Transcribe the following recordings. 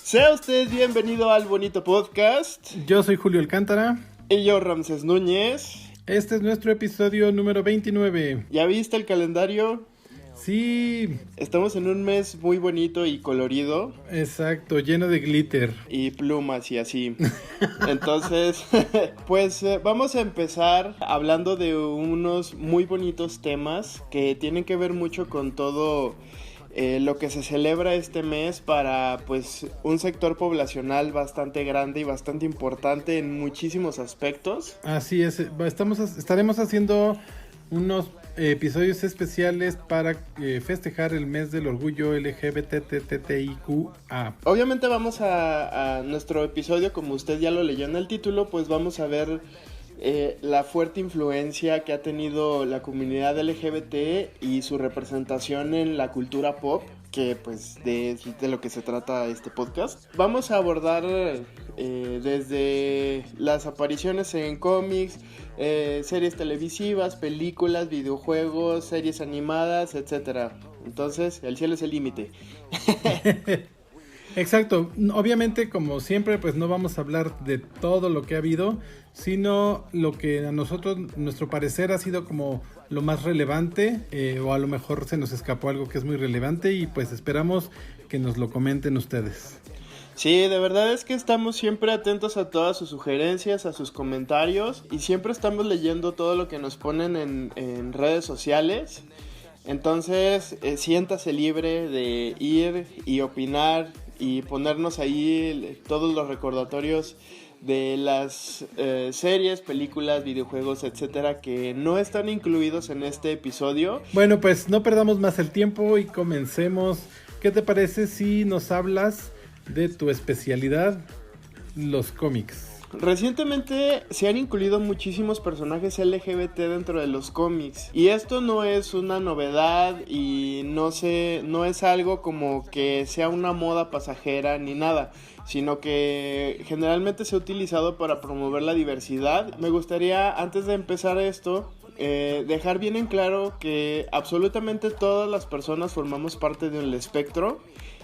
Sea usted bienvenido al bonito podcast. Yo soy Julio Alcántara. Y yo, Ramsés Núñez. Este es nuestro episodio número 29. ¿Ya viste el calendario? Sí. Estamos en un mes muy bonito y colorido. Exacto, lleno de glitter. Y plumas y así. Entonces, pues vamos a empezar hablando de unos muy bonitos temas que tienen que ver mucho con todo lo que se celebra este mes para pues un sector poblacional bastante grande y bastante importante en muchísimos aspectos. Así es, estaremos haciendo unos episodios especiales para festejar el mes del orgullo LGBTTIQA. Obviamente vamos a nuestro episodio, como usted ya lo leyó en el título, pues vamos a ver la fuerte influencia que ha tenido la comunidad LGBT y su representación en la cultura pop, que pues de lo que se trata este podcast. Vamos a abordar desde las apariciones en cómics, series televisivas, películas, videojuegos, series animadas, etcétera. Entonces, el cielo es el límite. Exacto, obviamente como siempre pues no vamos a hablar de todo lo que ha habido, sino lo que a nosotros, nuestro parecer ha sido como lo más relevante, o a lo mejor se nos escapó algo que es muy relevante y pues esperamos que nos lo comenten ustedes. Sí, de verdad es que estamos siempre atentos a todas sus sugerencias, a sus comentarios y siempre estamos leyendo todo lo que nos ponen en redes sociales. Entonces siéntase libre de ir y opinar y ponernos ahí todos los recordatorios de las series, películas, videojuegos, etcétera, que no están incluidos en este episodio. Bueno, pues no perdamos más el tiempo y comencemos. ¿Qué te parece si nos hablas de tu especialidad, los cómics? Recientemente se han incluido muchísimos personajes LGBT dentro de los cómics y esto no es una novedad y no es algo como que sea una moda pasajera ni nada, sino que generalmente se ha utilizado para promover la diversidad. Me gustaría, antes de empezar esto, dejar bien en claro que absolutamente todas las personas formamos parte del espectro.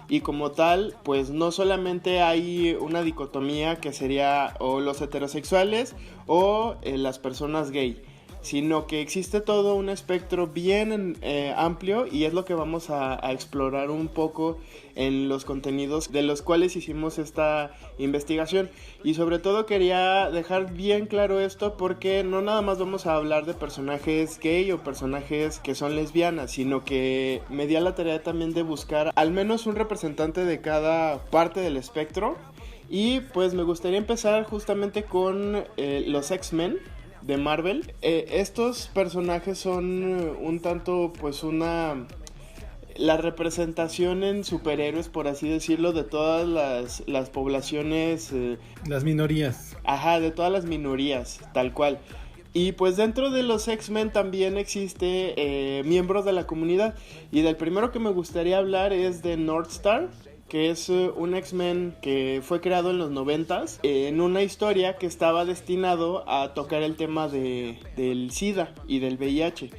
Y como tal, pues no solamente hay una dicotomía que sería o los heterosexuales o las personas gay, sino que existe todo un espectro bien amplio y es lo que vamos a explorar un poco en los contenidos de los cuales hicimos esta investigación. Y sobre todo quería dejar bien claro esto porque no nada más vamos a hablar de personajes gay o personajes que son lesbianas, sino que me di a la tarea también de buscar al menos un representante de cada parte del espectro. Y pues me gustaría empezar justamente con los X-Men de Marvel. Estos personajes son un tanto pues la representación en superhéroes, por así decirlo, de todas las poblaciones, las minorías. Ajá, de todas las minorías, tal cual. Y pues dentro de los X-Men también existe miembros de la comunidad. Y del primero que me gustaría hablar es de Northstar, que es un X-Men que fue creado en los 90s en una historia que estaba destinado a tocar el tema del SIDA y del VIH.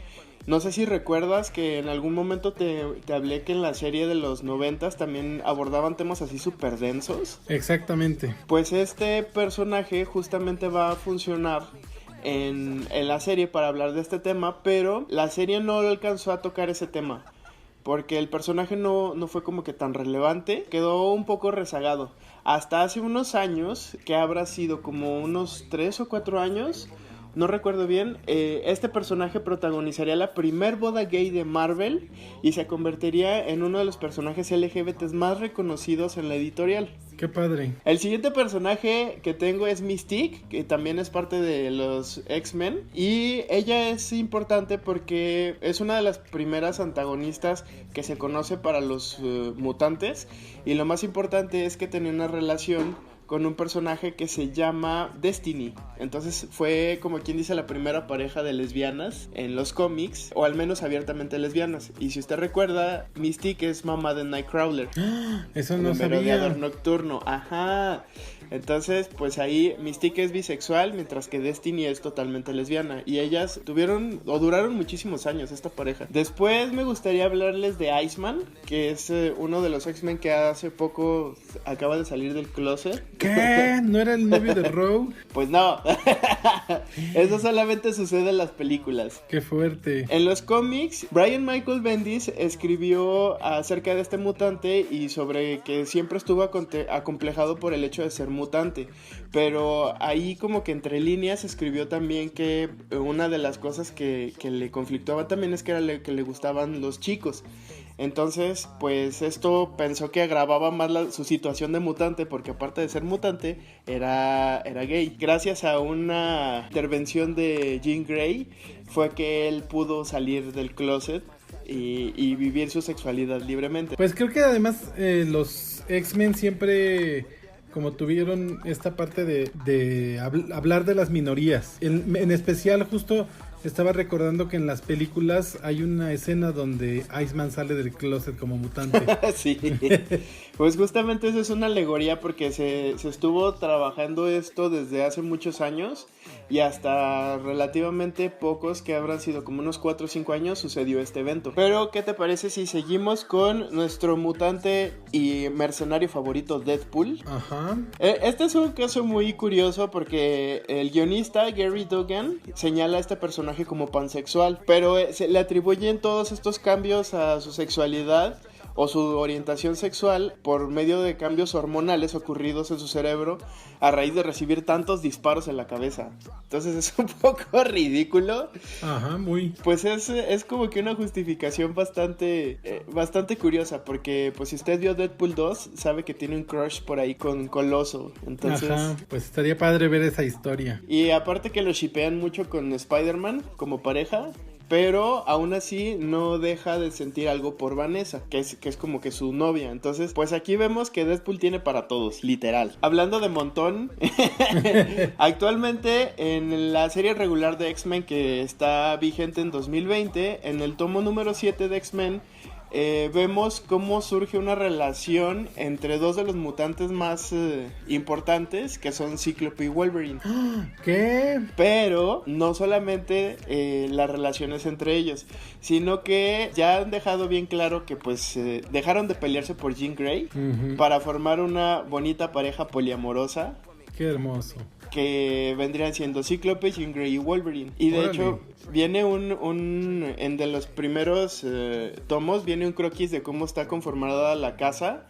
No sé si recuerdas que en algún momento te hablé que en la serie de los 90s también abordaban temas así súper densos. Exactamente. Pues este personaje justamente va a funcionar en la serie para hablar de este tema, pero la serie no alcanzó a tocar ese tema porque el personaje no fue como que tan relevante, quedó un poco rezagado. Hasta hace unos años, que habrá sido como unos 3 o 4 años, no recuerdo bien, este personaje protagonizaría la primer boda gay de Marvel y se convertiría en uno de los personajes LGBTs más reconocidos en la editorial. ¡Qué padre! El siguiente personaje que tengo es Mystique, que también es parte de los X-Men. Y ella es importante porque es una de las primeras antagonistas que se conoce para los mutantes. Y lo más importante es que tenía una relación con un personaje que se llama Destiny. Entonces fue como quien dice la primera pareja de lesbianas en los cómics, o al menos abiertamente lesbianas. Y si usted recuerda, Mystique es mamá de Nightcrawler. Eso no el sabía. merodeador nocturno. Ajá. Entonces, pues ahí Mystique es bisexual, mientras que Destiny es totalmente lesbiana. Y ellas duraron muchísimos años, esta pareja. Después me gustaría hablarles de Iceman, que es uno de los X-Men que hace poco acaba de salir del closet. ¿Qué? ¿No era el novio de Rogue? Pues no. Eso solamente sucede en las películas. Qué fuerte. En los cómics, Brian Michael Bendis escribió acerca de este mutante y sobre que siempre estuvo acomplejado por el hecho de ser mutante. Pero ahí como que entre líneas escribió también que una de las cosas que le conflictuaba también es que era que le gustaban los chicos. Entonces, pues esto pensó que agravaba más su situación de mutante, porque aparte de ser mutante, era gay. Gracias a una intervención de Jean Grey, fue que él pudo salir del closet y vivir su sexualidad libremente. Pues creo que además los X-Men siempre como tuvieron esta parte de hablar de las minorías. En especial justo estaba recordando que en las películas hay una escena donde Iceman sale del closet como mutante. Sí, pues justamente eso es una alegoría porque se estuvo trabajando esto desde hace muchos años y hasta relativamente pocos, que habrán sido como unos 4 o 5 años, sucedió este evento. Pero, ¿qué te parece si seguimos con nuestro mutante y mercenario favorito, Deadpool? Ajá. Este es un caso muy curioso porque el guionista Gary Duggan señala a este personaje como pansexual, pero se le atribuyen todos estos cambios a su sexualidad o su orientación sexual por medio de cambios hormonales ocurridos en su cerebro a raíz de recibir tantos disparos en la cabeza. Entonces es un poco ridículo. Ajá, muy. Pues es como que una justificación bastante curiosa, porque pues si usted vio Deadpool 2, sabe que tiene un crush por ahí con Coloso. Entonces, ajá, pues estaría padre ver esa historia. Y aparte que lo shippean mucho con Spider-Man como pareja, pero aún así no deja de sentir algo por Vanessa, que es como que su novia. Entonces, pues aquí vemos que Deadpool tiene para todos, literal. Hablando de montón, actualmente en la serie regular de X-Men que está vigente en 2020, en el tomo número 7 de X-Men, vemos cómo surge una relación entre dos de los mutantes más importantes, que son Cíclope y Wolverine. ¿Qué? Pero no solamente las relaciones entre ellos, sino que ya han dejado bien claro que pues dejaron de pelearse por Jean Grey para formar una bonita pareja poliamorosa. Qué hermoso. Que vendrían siendo Cíclope, Jean Grey y Wolverine. Y de hecho viene en de los primeros tomos, viene un croquis de cómo está conformada la casa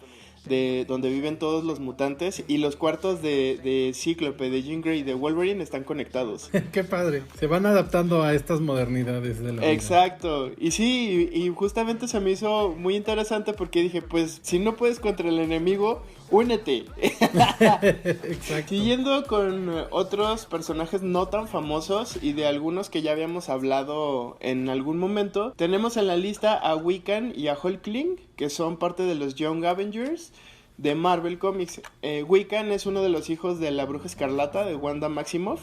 de donde viven todos los mutantes, y los cuartos de Cíclope, de Jean Grey y de Wolverine están conectados. Qué padre. Se van adaptando a estas modernidades de la vida. Exacto. Y sí, y justamente se me hizo muy interesante porque dije, pues si no puedes contra el enemigo, únete. Exacto. Siguiendo con otros personajes no tan famosos y de algunos que ya habíamos hablado en algún momento, tenemos en la lista a Wiccan y a Hulkling, que son parte de los Young Avengers de Marvel Comics. Wiccan es uno de los hijos de la Bruja Escarlata de Wanda Maximoff.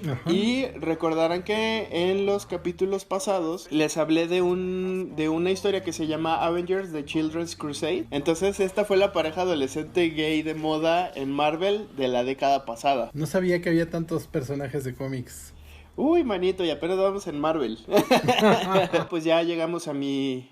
Ajá. Y recordarán que en los capítulos pasados les hablé de una historia que se llama Avengers The Children's Crusade. Entonces esta fue la pareja adolescente gay de moda en Marvel de la década pasada. No sabía que había tantos personajes de cómics. Uy, manito, y apenas vamos en Marvel. Pues ya llegamos a mi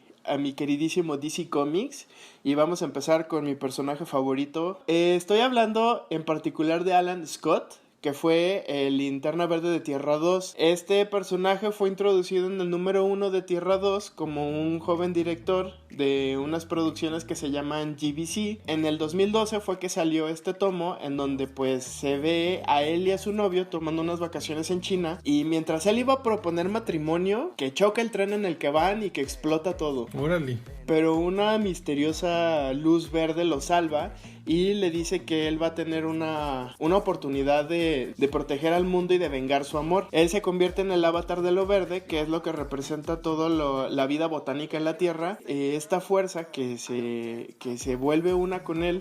queridísimo DC Comics y vamos a empezar con mi personaje favorito. Estoy hablando en particular de Alan Scott, que fue el Linterna Verde de Tierra 2. Este personaje fue introducido en el número 1 de Tierra 2 como un joven director de unas producciones que se llaman GBC. En el 2012 fue que salió este tomo en donde pues se ve a él y a su novio tomando unas vacaciones en China, y mientras él iba a proponer matrimonio, que choca el tren en el que van y que explota todo. Órale. Pero una misteriosa luz verde lo salva y le dice que él va a tener una oportunidad de proteger al mundo y de vengar su amor. Él se convierte en el avatar de lo verde, que es lo que representa toda la vida botánica en la Tierra. Esta fuerza que se vuelve una con él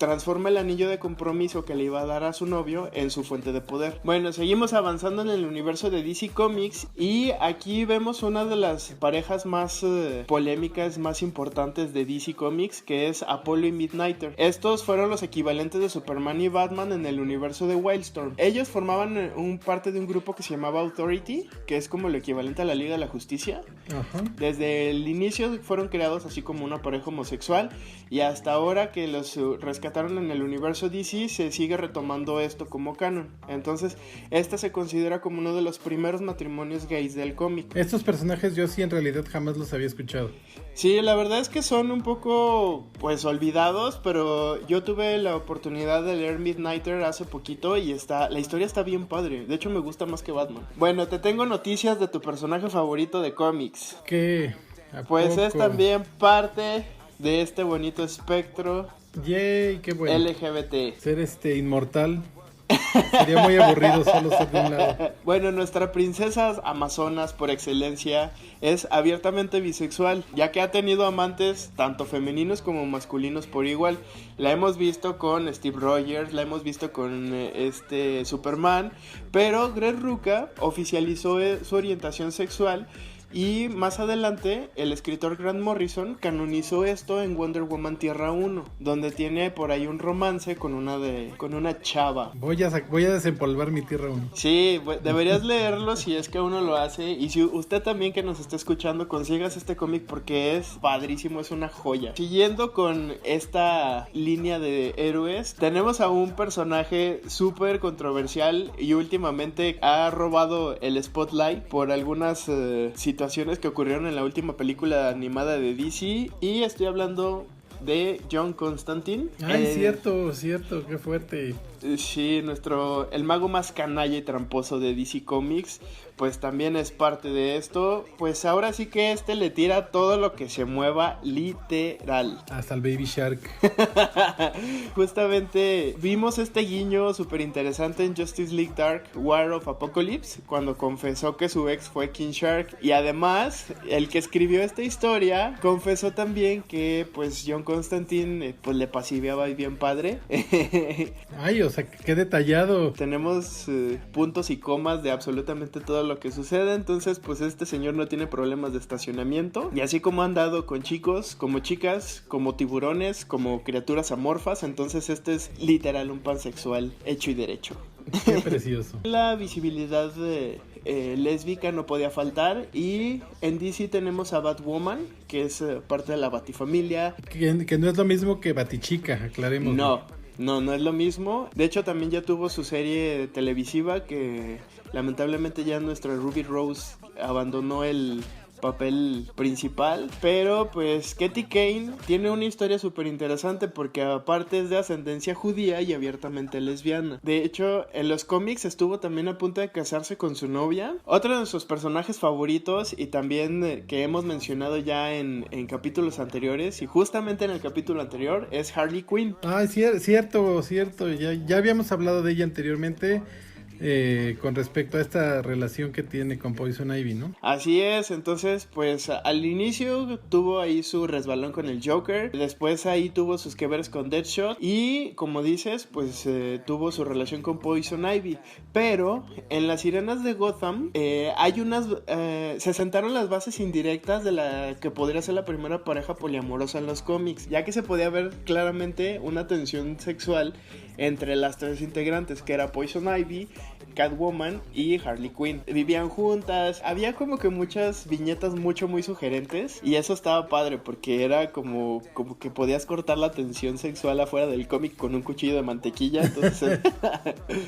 transforma el anillo de compromiso que le iba a dar a su novio en su fuente de poder. Bueno, seguimos avanzando en el universo de DC Comics y aquí vemos una de las parejas más polémicas, más importantes de DC Comics, que es Apollo y Midnighter. Estos fueron los equivalentes de Superman y Batman en el universo de Wildstorm. Ellos formaban parte de un grupo que se llamaba Authority, que es como el equivalente a la Liga de la Justicia. Ajá. Desde el inicio fueron creados así como una pareja homosexual y hasta ahora que los rescataron en el universo DC se sigue retomando esto como canon. Entonces esta se considera como uno de los primeros matrimonios gays del cómic. Estos personajes yo sí en realidad jamás los había escuchado. Sí, la verdad es que son un poco pues olvidados, pero yo tuve la oportunidad de leer Midnighter hace poquito y la historia está bien padre. De hecho me gusta más que Batman. Bueno, te tengo noticias de tu personaje favorito de cómics. ¿Qué? Pues poco? Es también parte de este bonito espectro. Yay, qué bueno. LGBT. Ser inmortal. Sería muy aburrido solo ser de un lado. Bueno, nuestra princesa amazonas por excelencia es abiertamente bisexual, ya que ha tenido amantes tanto femeninos como masculinos por igual. La hemos visto con Steve Rogers, la hemos visto con Superman, pero Greg Rucka oficializó su orientación sexual. Y más adelante, el escritor Grant Morrison canonizó esto en Wonder Woman Tierra 1, donde tiene por ahí un romance con una chava. Voy a desempolvar mi Tierra 1. Sí, deberías leerlo si es que uno lo hace. Y si usted también que nos está escuchando, consigas este cómic porque es padrísimo, es una joya. Siguiendo con esta línea de héroes, tenemos a un personaje súper controversial y últimamente ha robado el spotlight por algunas situaciones que ocurrieron en la última película animada de DC y estoy hablando de John Constantine. Ay, cierto, qué fuerte. Sí, el mago más canalla y tramposo de DC Comics, pues también es parte de esto. Pues ahora sí que le tira todo lo que se mueva, literal. Hasta el Baby Shark. Justamente vimos este guiño súper interesante en Justice League Dark War of Apocalypse, cuando confesó que su ex fue King Shark. Y además, el que escribió esta historia confesó también que pues John Constantine pues le pasiveaba bien padre. Ay, o sea, qué detallado. Tenemos puntos y comas de absolutamente todo lo que sucede. Entonces pues este señor no tiene problemas de estacionamiento. Y así como han dado con chicos, como chicas, como tiburones, como criaturas amorfas, entonces este es literal un pansexual hecho y derecho. Qué precioso. La visibilidad lésbica no podía faltar. Y en DC tenemos a Batwoman, que es parte de la Batifamilia. Que no es lo mismo que Batichica, aclaremos. No es lo mismo. De hecho también ya tuvo su serie televisiva que lamentablemente ya nuestra Ruby Rose abandonó el papel principal, pero pues Katie Kane tiene una historia súper interesante porque aparte es de ascendencia judía y abiertamente lesbiana. De hecho, en los cómics estuvo también a punto de casarse con su novia. Otro de sus personajes favoritos y también que hemos mencionado ya en capítulos anteriores, y justamente en el capítulo anterior es Harley Quinn. Ah, cierto, ya habíamos hablado de ella anteriormente. Con respecto a esta relación que tiene con Poison Ivy, ¿no? Así es, entonces pues al inicio tuvo ahí su resbalón con el Joker, después ahí tuvo sus que veres con Deadshot y como dices pues tuvo su relación con Poison Ivy, pero en las Sirenas de Gotham se sentaron las bases indirectas de la que podría ser la primera pareja poliamorosa en los cómics, ya que se podía ver claramente una tensión sexual entre las tres integrantes, que era Poison Ivy, Catwoman y Harley Quinn. Vivían juntas, había como que muchas viñetas muy sugerentes y eso estaba padre porque era como que podías cortar la tensión sexual afuera del cómic con un cuchillo de mantequilla. Entonces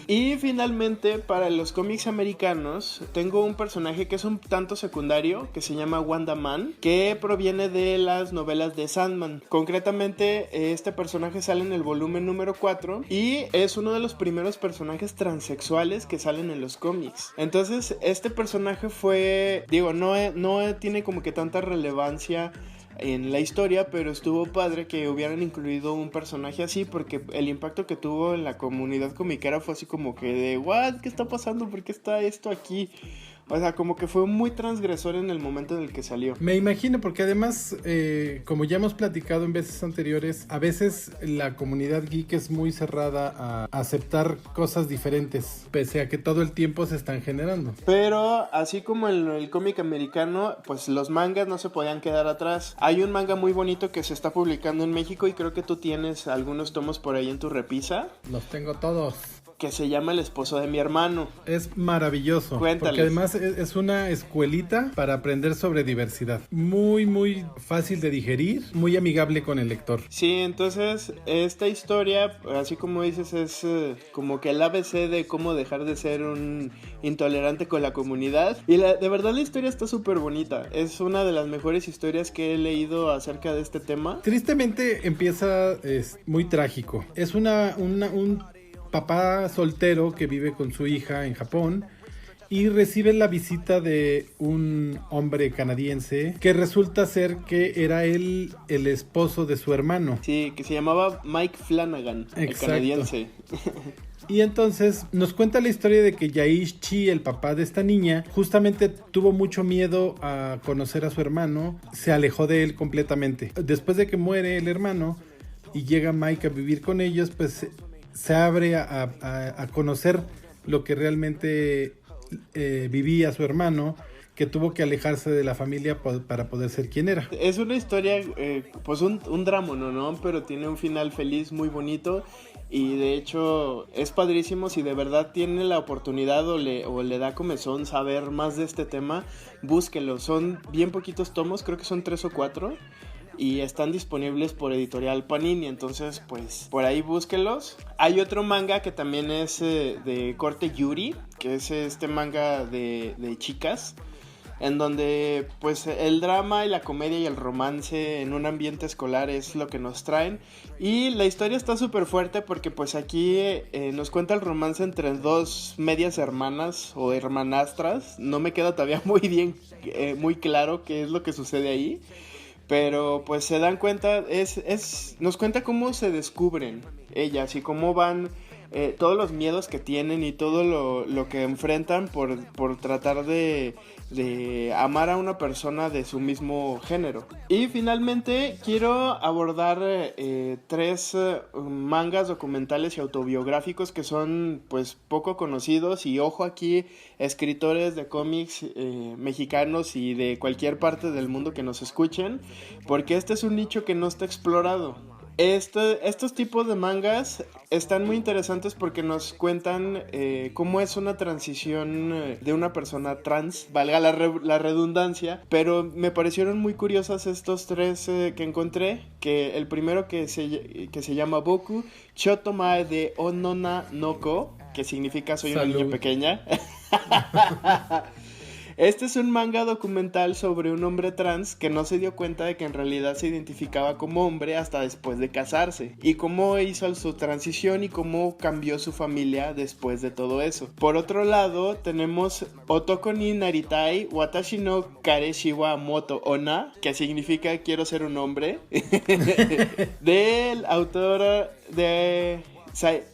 y finalmente para los cómics americanos tengo un personaje que es un tanto secundario que se llama Wanda Man, que proviene de las novelas de Sandman. Concretamente este personaje sale en el volumen número 4 y es uno de los primeros personajes transexuales que salen en los cómics. Entonces este personaje no tiene como que tanta relevancia en la historia, pero estuvo padre que hubieran incluido un personaje así porque el impacto que tuvo en la comunidad comiquera fue así como que de ¿what? ¿Qué está pasando? ¿Por qué está esto aquí? O sea, como que fue muy transgresor en el momento en el que salió. Me imagino, porque además, como ya hemos platicado en veces anteriores, a veces la comunidad geek es muy cerrada a aceptar cosas diferentes, pese a que todo el tiempo se están generando. Pero así como en el cómic americano, pues los mangas no se podían quedar atrás. Hay un manga muy bonito que se está publicando en México y creo que tú tienes algunos tomos por ahí en tu repisa. Los tengo todos. Que se llama El esposo de mi hermano. Es maravilloso. Cuéntales. Porque además es una escuelita para aprender sobre diversidad. Muy, muy fácil de digerir, muy amigable con el lector. Sí, entonces esta historia, así como dices, es como que el ABC de cómo dejar de ser un intolerante con la comunidad. Y de verdad la historia está súper bonita. Es una de las mejores historias que he leído acerca de este tema. Tristemente empieza muy trágico. Es un papá soltero que vive con su hija en Japón y recibe la visita de un hombre canadiense que resulta ser que era el esposo de su hermano. Sí, que se llamaba Mike Flanagan, Exacto. El canadiense. Y entonces nos cuenta la historia de que Yaichi, el papá de esta niña, justamente tuvo mucho miedo a conocer a su hermano, se alejó de él completamente. Después de que muere el hermano y llega Mike a vivir con ellos, pues se abre a conocer lo que realmente vivía su hermano, que tuvo que alejarse de la familia para poder ser quien era. Es una historia, pues un drama, ¿no? Pero tiene un final feliz, muy bonito. Y de hecho es padrísimo. Si de verdad tiene la oportunidad o le da comezón saber más de este tema, búsquelo. Son bien poquitos tomos, creo que son 3 o 4. Y están disponibles por Editorial Panini, entonces pues por ahí búsquenlos. Hay otro manga que también es de corte Yuri, que es este manga de chicas, en donde pues el drama y la comedia y el romance en un ambiente escolar es lo que nos traen. Y la historia está súper fuerte porque pues aquí nos cuenta el romance entre dos medias hermanas o hermanastras. No me queda todavía muy bien, muy claro qué es lo que sucede ahí. Pero pues se dan cuenta, nos cuenta cómo se descubren ellas y cómo van todos los miedos que tienen y todo lo que enfrentan por tratar de amar a una persona de su mismo género. Y finalmente quiero abordar 3 mangas documentales y autobiográficos que son pues poco conocidos, y ojo aquí, escritores de cómics mexicanos y de cualquier parte del mundo que nos escuchen, porque este es un nicho que no está explorado. Estos tipos de mangas están muy interesantes porque nos cuentan cómo es una transición de una persona trans, valga la redundancia, pero me parecieron muy curiosas estos 3 que encontré, que el primero que se llama Boku Chotomae de Onona Noko, que significa soy una niña pequeña. Este es un manga documental sobre un hombre trans que no se dio cuenta de que en realidad se identificaba como hombre hasta después de casarse, y cómo hizo su transición y cómo cambió su familia después de todo eso. Por otro lado, tenemos Otoko ni Naritai Watashi no Kareshiwa Moto Ona, que significa quiero ser un hombre, del autor de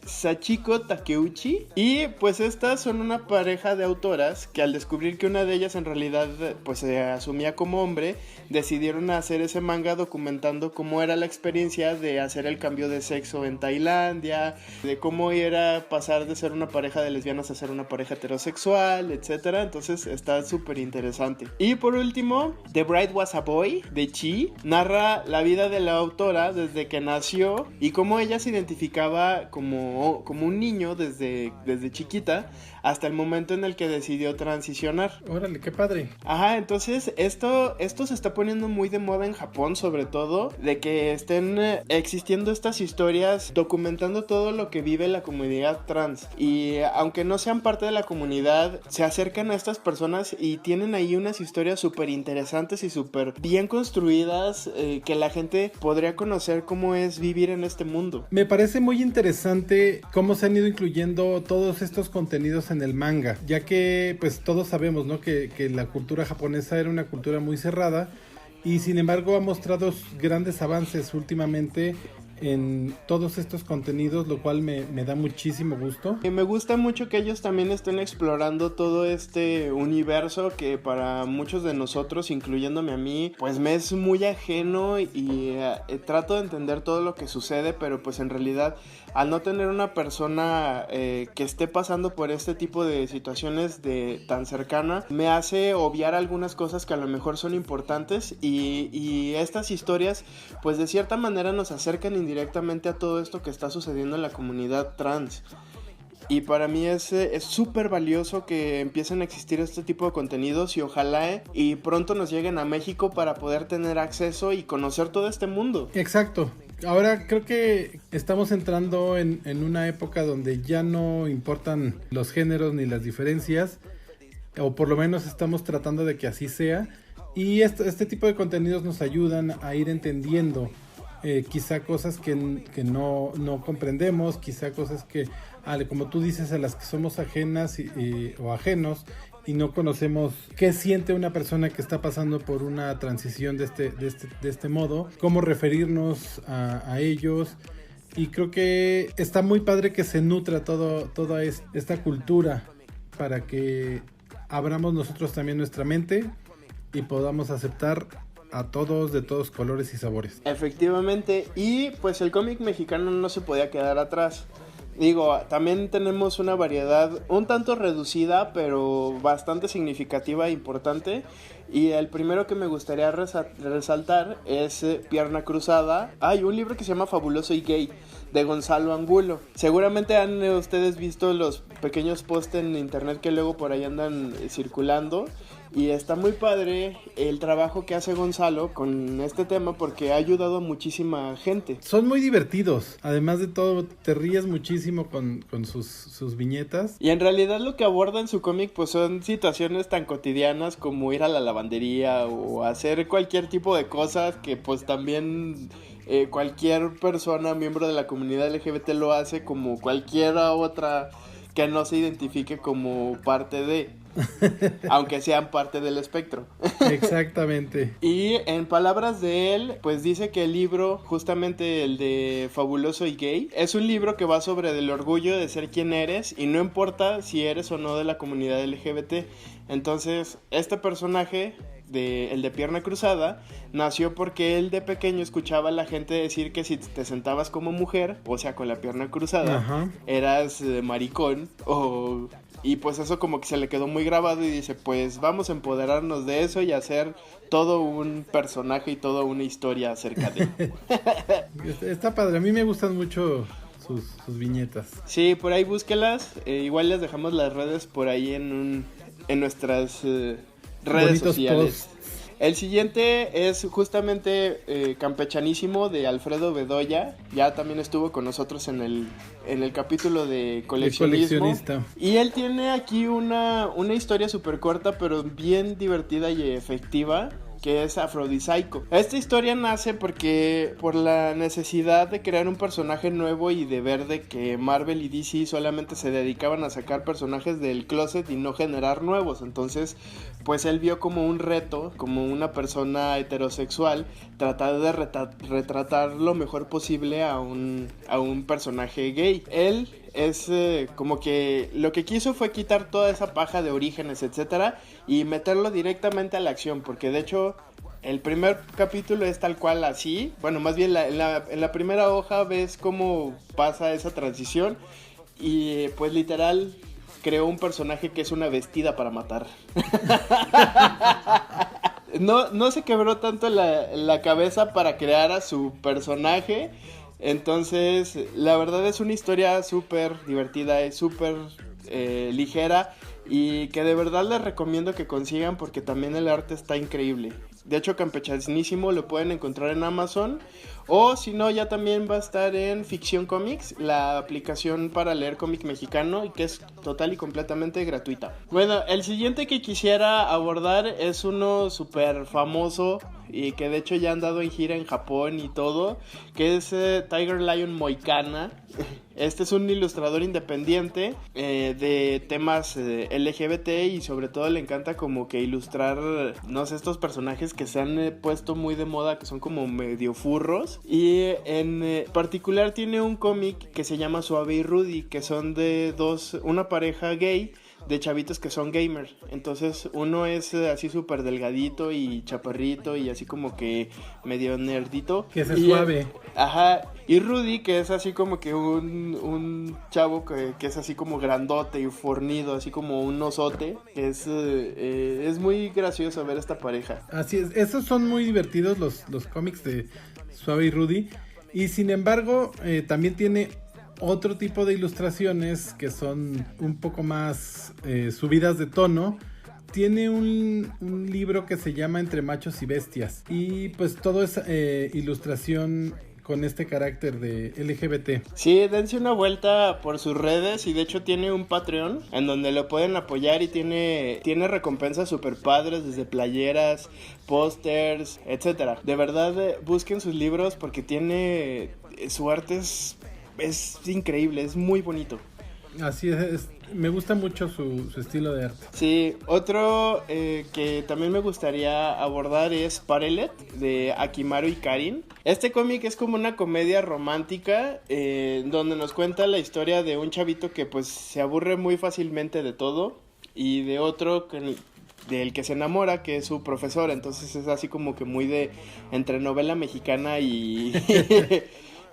Sachiko Takeuchi. Y pues estas son una pareja de autoras que al descubrir que una de ellas en realidad pues se asumía como hombre, decidieron hacer ese manga documentando cómo era la experiencia de hacer el cambio de sexo en Tailandia, de cómo era pasar de ser una pareja de lesbianas a ser una pareja heterosexual, etcétera. Entonces está súper interesante. Y por último, The Bride Was a Boy de Chi narra la vida de la autora desde que nació y cómo ella se identificaba como un niño desde chiquita hasta el momento en el que decidió transicionar. Órale, qué padre. Ajá, entonces esto se está poniendo muy de moda en Japón, sobre todo, de que estén existiendo estas historias documentando todo lo que vive la comunidad trans. Y aunque no sean parte de la comunidad, se acercan a estas personas y tienen ahí unas historias súper interesantes y súper bien construidas, que la gente podría conocer cómo es vivir en este mundo. Me parece muy interesante cómo se han ido incluyendo todos estos contenidos en el manga, ya que pues todos sabemos, ¿no? que la cultura japonesa era una cultura muy cerrada y sin embargo ha mostrado grandes avances últimamente en todos estos contenidos, lo cual me da muchísimo gusto. Y me gusta mucho que ellos también estén explorando todo este universo que para muchos de nosotros, incluyéndome a mí, pues me es muy ajeno y trato de entender todo lo que sucede, pero pues en realidad al no tener una persona que esté pasando por este tipo de situaciones tan cercana, me hace obviar algunas cosas que a lo mejor son importantes y estas historias pues de cierta manera nos acercan indirectamente a todo esto que está sucediendo en la comunidad trans. Y para mí es súper valioso que empiecen a existir este tipo de contenidos y ojalá y pronto nos lleguen a México para poder tener acceso y conocer todo este mundo. Exacto. Ahora creo que estamos entrando en una época donde ya no importan los géneros ni las diferencias, o por lo menos estamos tratando de que así sea, y este tipo de contenidos nos ayudan a ir entendiendo quizá cosas que no comprendemos, quizá cosas que, como tú dices, a las que somos ajenas o ajenos, y no conocemos qué siente una persona que está pasando por una transición de este modo, cómo referirnos a ellos. Y creo que está muy padre que se nutra toda esta cultura para que abramos nosotros también nuestra mente y podamos aceptar a todos de todos colores y sabores. Efectivamente, y pues el cómic mexicano no se podía quedar atrás. Digo, también tenemos una variedad un tanto reducida, pero bastante significativa e importante. Y el primero que me gustaría resaltar es Pierna Cruzada. Hay un libro que se llama Fabuloso y Gay, de Gonzalo Angulo. Seguramente han ustedes visto los pequeños posts en internet que luego por ahí andan circulando. Y está muy padre el trabajo que hace Gonzalo con este tema porque ha ayudado a muchísima gente. Son muy divertidos. Además de todo, te ríes muchísimo con sus viñetas. Y en realidad lo que aborda en su cómic pues son situaciones tan cotidianas como ir a la lavandería o hacer cualquier tipo de cosas que pues también cualquier persona, miembro de la comunidad LGBT lo hace, como cualquiera otra que no se identifique como parte de... aunque sean parte del espectro. Exactamente. Y en palabras de él, pues dice que el libro, justamente el de Fabuloso y Gay, es un libro que va sobre el orgullo de ser quien eres y no importa si eres o no de la comunidad LGBT. Entonces, este personaje, el de Pierna Cruzada, nació porque él de pequeño escuchaba a la gente decir que si te sentabas como mujer, o sea, con la pierna cruzada, ajá, eras maricón y pues eso como que se le quedó muy grabado y dice, pues vamos a empoderarnos de eso y hacer todo un personaje y toda una historia acerca de él. Está padre, a mí me gustan mucho sus viñetas. Sí, por ahí búsquelas, igual les dejamos las redes por ahí en nuestras redes bonitos sociales. Posts. El siguiente es justamente Campechanísimo de Alfredo Bedoya. Ya también estuvo con nosotros en el capítulo de coleccionismo. Y él tiene aquí una historia súper corta, pero bien divertida y efectiva, que es Afrodisaico. Esta historia nace por la necesidad de crear un personaje nuevo y de ver de que Marvel y DC solamente se dedicaban a sacar personajes del closet y no generar nuevos. Entonces, pues él vio como un reto, como una persona heterosexual, tratar de retratar lo mejor posible a un personaje gay. Él es como que lo que quiso fue quitar toda esa paja de orígenes, etcétera, y meterlo directamente a la acción, porque de hecho el primer capítulo es tal cual así. Bueno, más bien en la primera hoja ves cómo pasa esa transición y pues literal creó un personaje que es una vestida para matar. No se quebró tanto la cabeza para crear a su personaje. Entonces, la verdad es una historia súper divertida, es súper ligera y que de verdad les recomiendo que consigan porque también el arte está increíble. De hecho, Campechanísimo lo pueden encontrar en Amazon o si no, ya también va a estar en Ficción Comics, la aplicación para leer cómic mexicano y que es total y completamente gratuita. Bueno, el siguiente que quisiera abordar es uno súper famoso y que de hecho ya han dado en gira en Japón y todo, que es Tiger Lion Moicana. Este es un ilustrador independiente de temas LGBT y sobre todo le encanta como que ilustrar, no sé, estos personajes que se han puesto muy de moda, que son como medio furros. Y en particular tiene un cómic que se llama Suave y Rudy, que son de una pareja gay de chavitos que son gamers. Entonces uno es así súper delgadito y chaparrito y así como que medio nerdito. Que es suave. Ajá. Y Rudy, que es así como que un chavo que es así como grandote y fornido, así como un osote. Es muy gracioso ver esta pareja. Así es, esos son muy divertidos los cómics de Suave y Rudy. Y sin embargo, también tiene otro tipo de ilustraciones que son un poco más subidas de tono. Tiene un libro que se llama Entre Machos y Bestias. Y pues todo es ilustración con este carácter de LGBT. Sí, dense una vuelta por sus redes y de hecho tiene un Patreon en donde lo pueden apoyar y tiene recompensas super padres desde playeras, pósters, etcétera. De verdad, busquen sus libros porque su arte es increíble, es muy bonito. Así es, me gusta mucho su estilo de arte. Sí, otro que también me gustaría abordar es Parelet, de Akimaru y Karin. Este cómic es como una comedia romántica donde nos cuenta la historia de un chavito que pues se aburre muy fácilmente de todo y de otro del que se enamora, que es su profesor. Entonces es así como que muy de entre novela mexicana y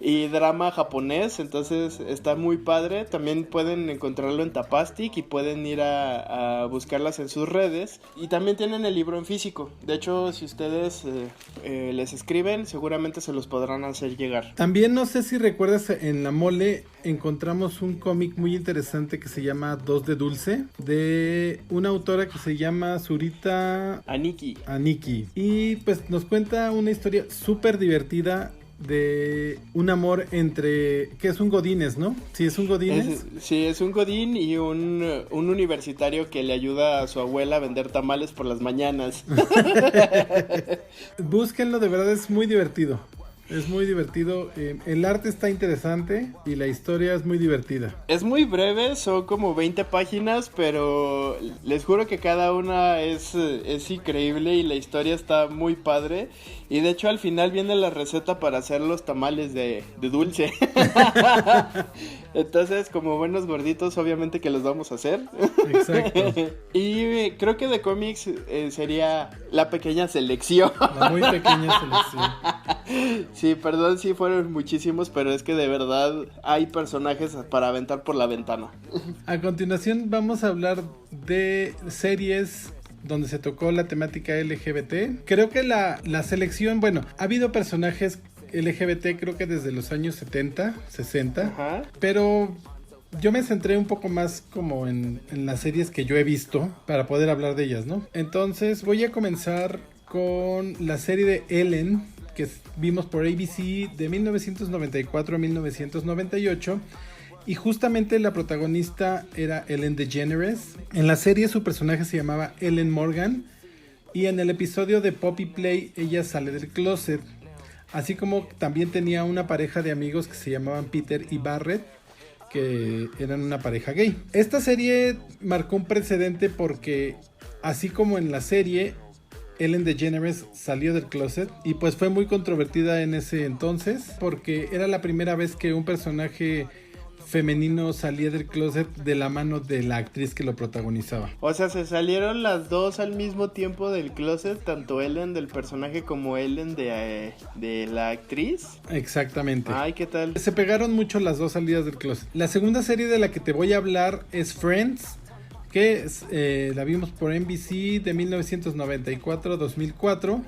y drama japonés, entonces está muy padre. También pueden encontrarlo en Tapastic y pueden ir a buscarlas en sus redes. Y también tienen el libro en físico. De hecho, si ustedes les escriben, seguramente se los podrán hacer llegar. También no sé si recuerdas, en La Mole encontramos un cómic muy interesante que se llama Dos de Dulce, de una autora que se llama Zurita Aniki. Y pues nos cuenta una historia súper divertida de un amor entre, que es un godínez, ¿no? Sí, es un godínez. Sí, es un godín y un universitario que le ayuda a su abuela a vender tamales por las mañanas. Búsquenlo, de verdad es muy divertido. Es muy divertido, el arte está interesante y la historia es muy divertida. Es muy breve, son como 20 páginas, pero les juro que cada una es increíble y la historia está muy padre. Y de hecho al final viene la receta para hacer los tamales de dulce. Entonces, como buenos gorditos, obviamente que los vamos a hacer. Exacto. Y creo que de cómics sería la pequeña selección. La muy pequeña selección. Sí, perdón, sí fueron muchísimos, pero es que de verdad hay personajes para aventar por la ventana. A continuación vamos a hablar de series donde se tocó la temática LGBT. Creo que la selección, bueno, ha habido personajes LGBT creo que desde los años 70, 60, Ajá. Pero yo me centré un poco más como en las series que yo he visto para poder hablar de ellas, ¿no? Entonces voy a comenzar con la serie de Ellen, que vimos por ABC de 1994 a 1998. Y justamente la protagonista era Ellen DeGeneres. En la serie su personaje se llamaba Ellen Morgan. Y en el episodio de Poppy Play ella sale del closet. Así como también tenía una pareja de amigos que se llamaban Peter y Barrett, que eran una pareja gay. Esta serie marcó un precedente porque así como en la serie Ellen DeGeneres salió del closet y pues fue muy controvertida en ese entonces porque era la primera vez que un personaje femenino salía del closet de la mano de la actriz que lo protagonizaba. O sea, se salieron las dos al mismo tiempo del closet, tanto Ellen del personaje como Ellen de la actriz. Exactamente. Ay, ¿qué tal? Se pegaron mucho las dos salidas del closet. La segunda serie de la que te voy a hablar es Friends, que la vimos por NBC de 1994 a 2004.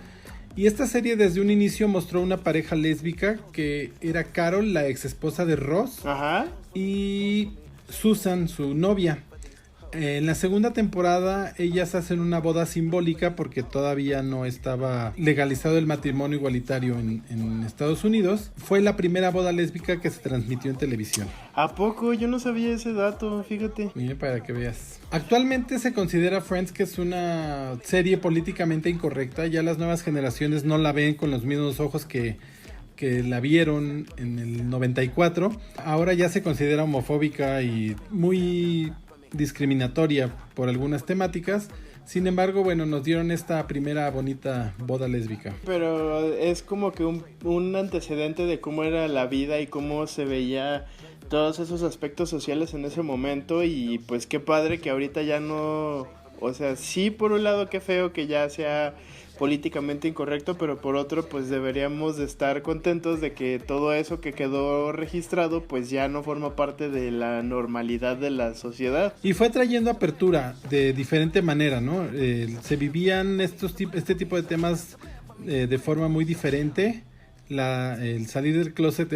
Y esta serie desde un inicio mostró una pareja lésbica que era Carol, la ex esposa de Ross. Ajá. Y Susan, su novia. En la segunda temporada ellas hacen una boda simbólica porque todavía no estaba legalizado el matrimonio igualitario en Estados Unidos. Fue la primera boda lésbica que se transmitió en televisión. ¿A poco? Yo no sabía ese dato, fíjate. Bien, para que veas. Actualmente se considera Friends que es una serie políticamente incorrecta. Ya las nuevas generaciones no la ven con los mismos ojos que la vieron en el 94. Ahora ya se considera homofóbica y muy discriminatoria por algunas temáticas. Sin embargo, bueno, nos dieron esta primera bonita boda lésbica. Pero es como que un antecedente de cómo era la vida y cómo se veía todos esos aspectos sociales en ese momento. Y pues qué padre que ahorita ya no... O sea, sí, por un lado qué feo que ya sea políticamente incorrecto, pero por otro pues deberíamos de estar contentos de que todo eso que quedó registrado pues ya no forma parte de la normalidad de la sociedad. Y fue trayendo apertura de diferente manera, ¿no? Se vivían este tipo de temas de forma muy diferente. El salir del closet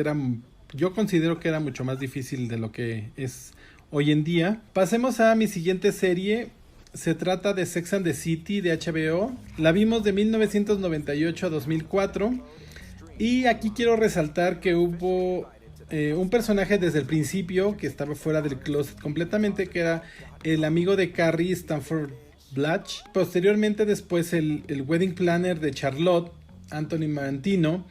yo considero que era mucho más difícil de lo que es hoy en día. Pasemos a mi siguiente serie. Se trata de Sex and the City de HBO. La vimos de 1998 a 2004. Y aquí quiero resaltar que hubo un personaje desde el principio que estaba fuera del closet completamente, que era el amigo de Carrie, Stanford Blatch. Posteriormente, después, el wedding planner de Charlotte, Anthony Marantino,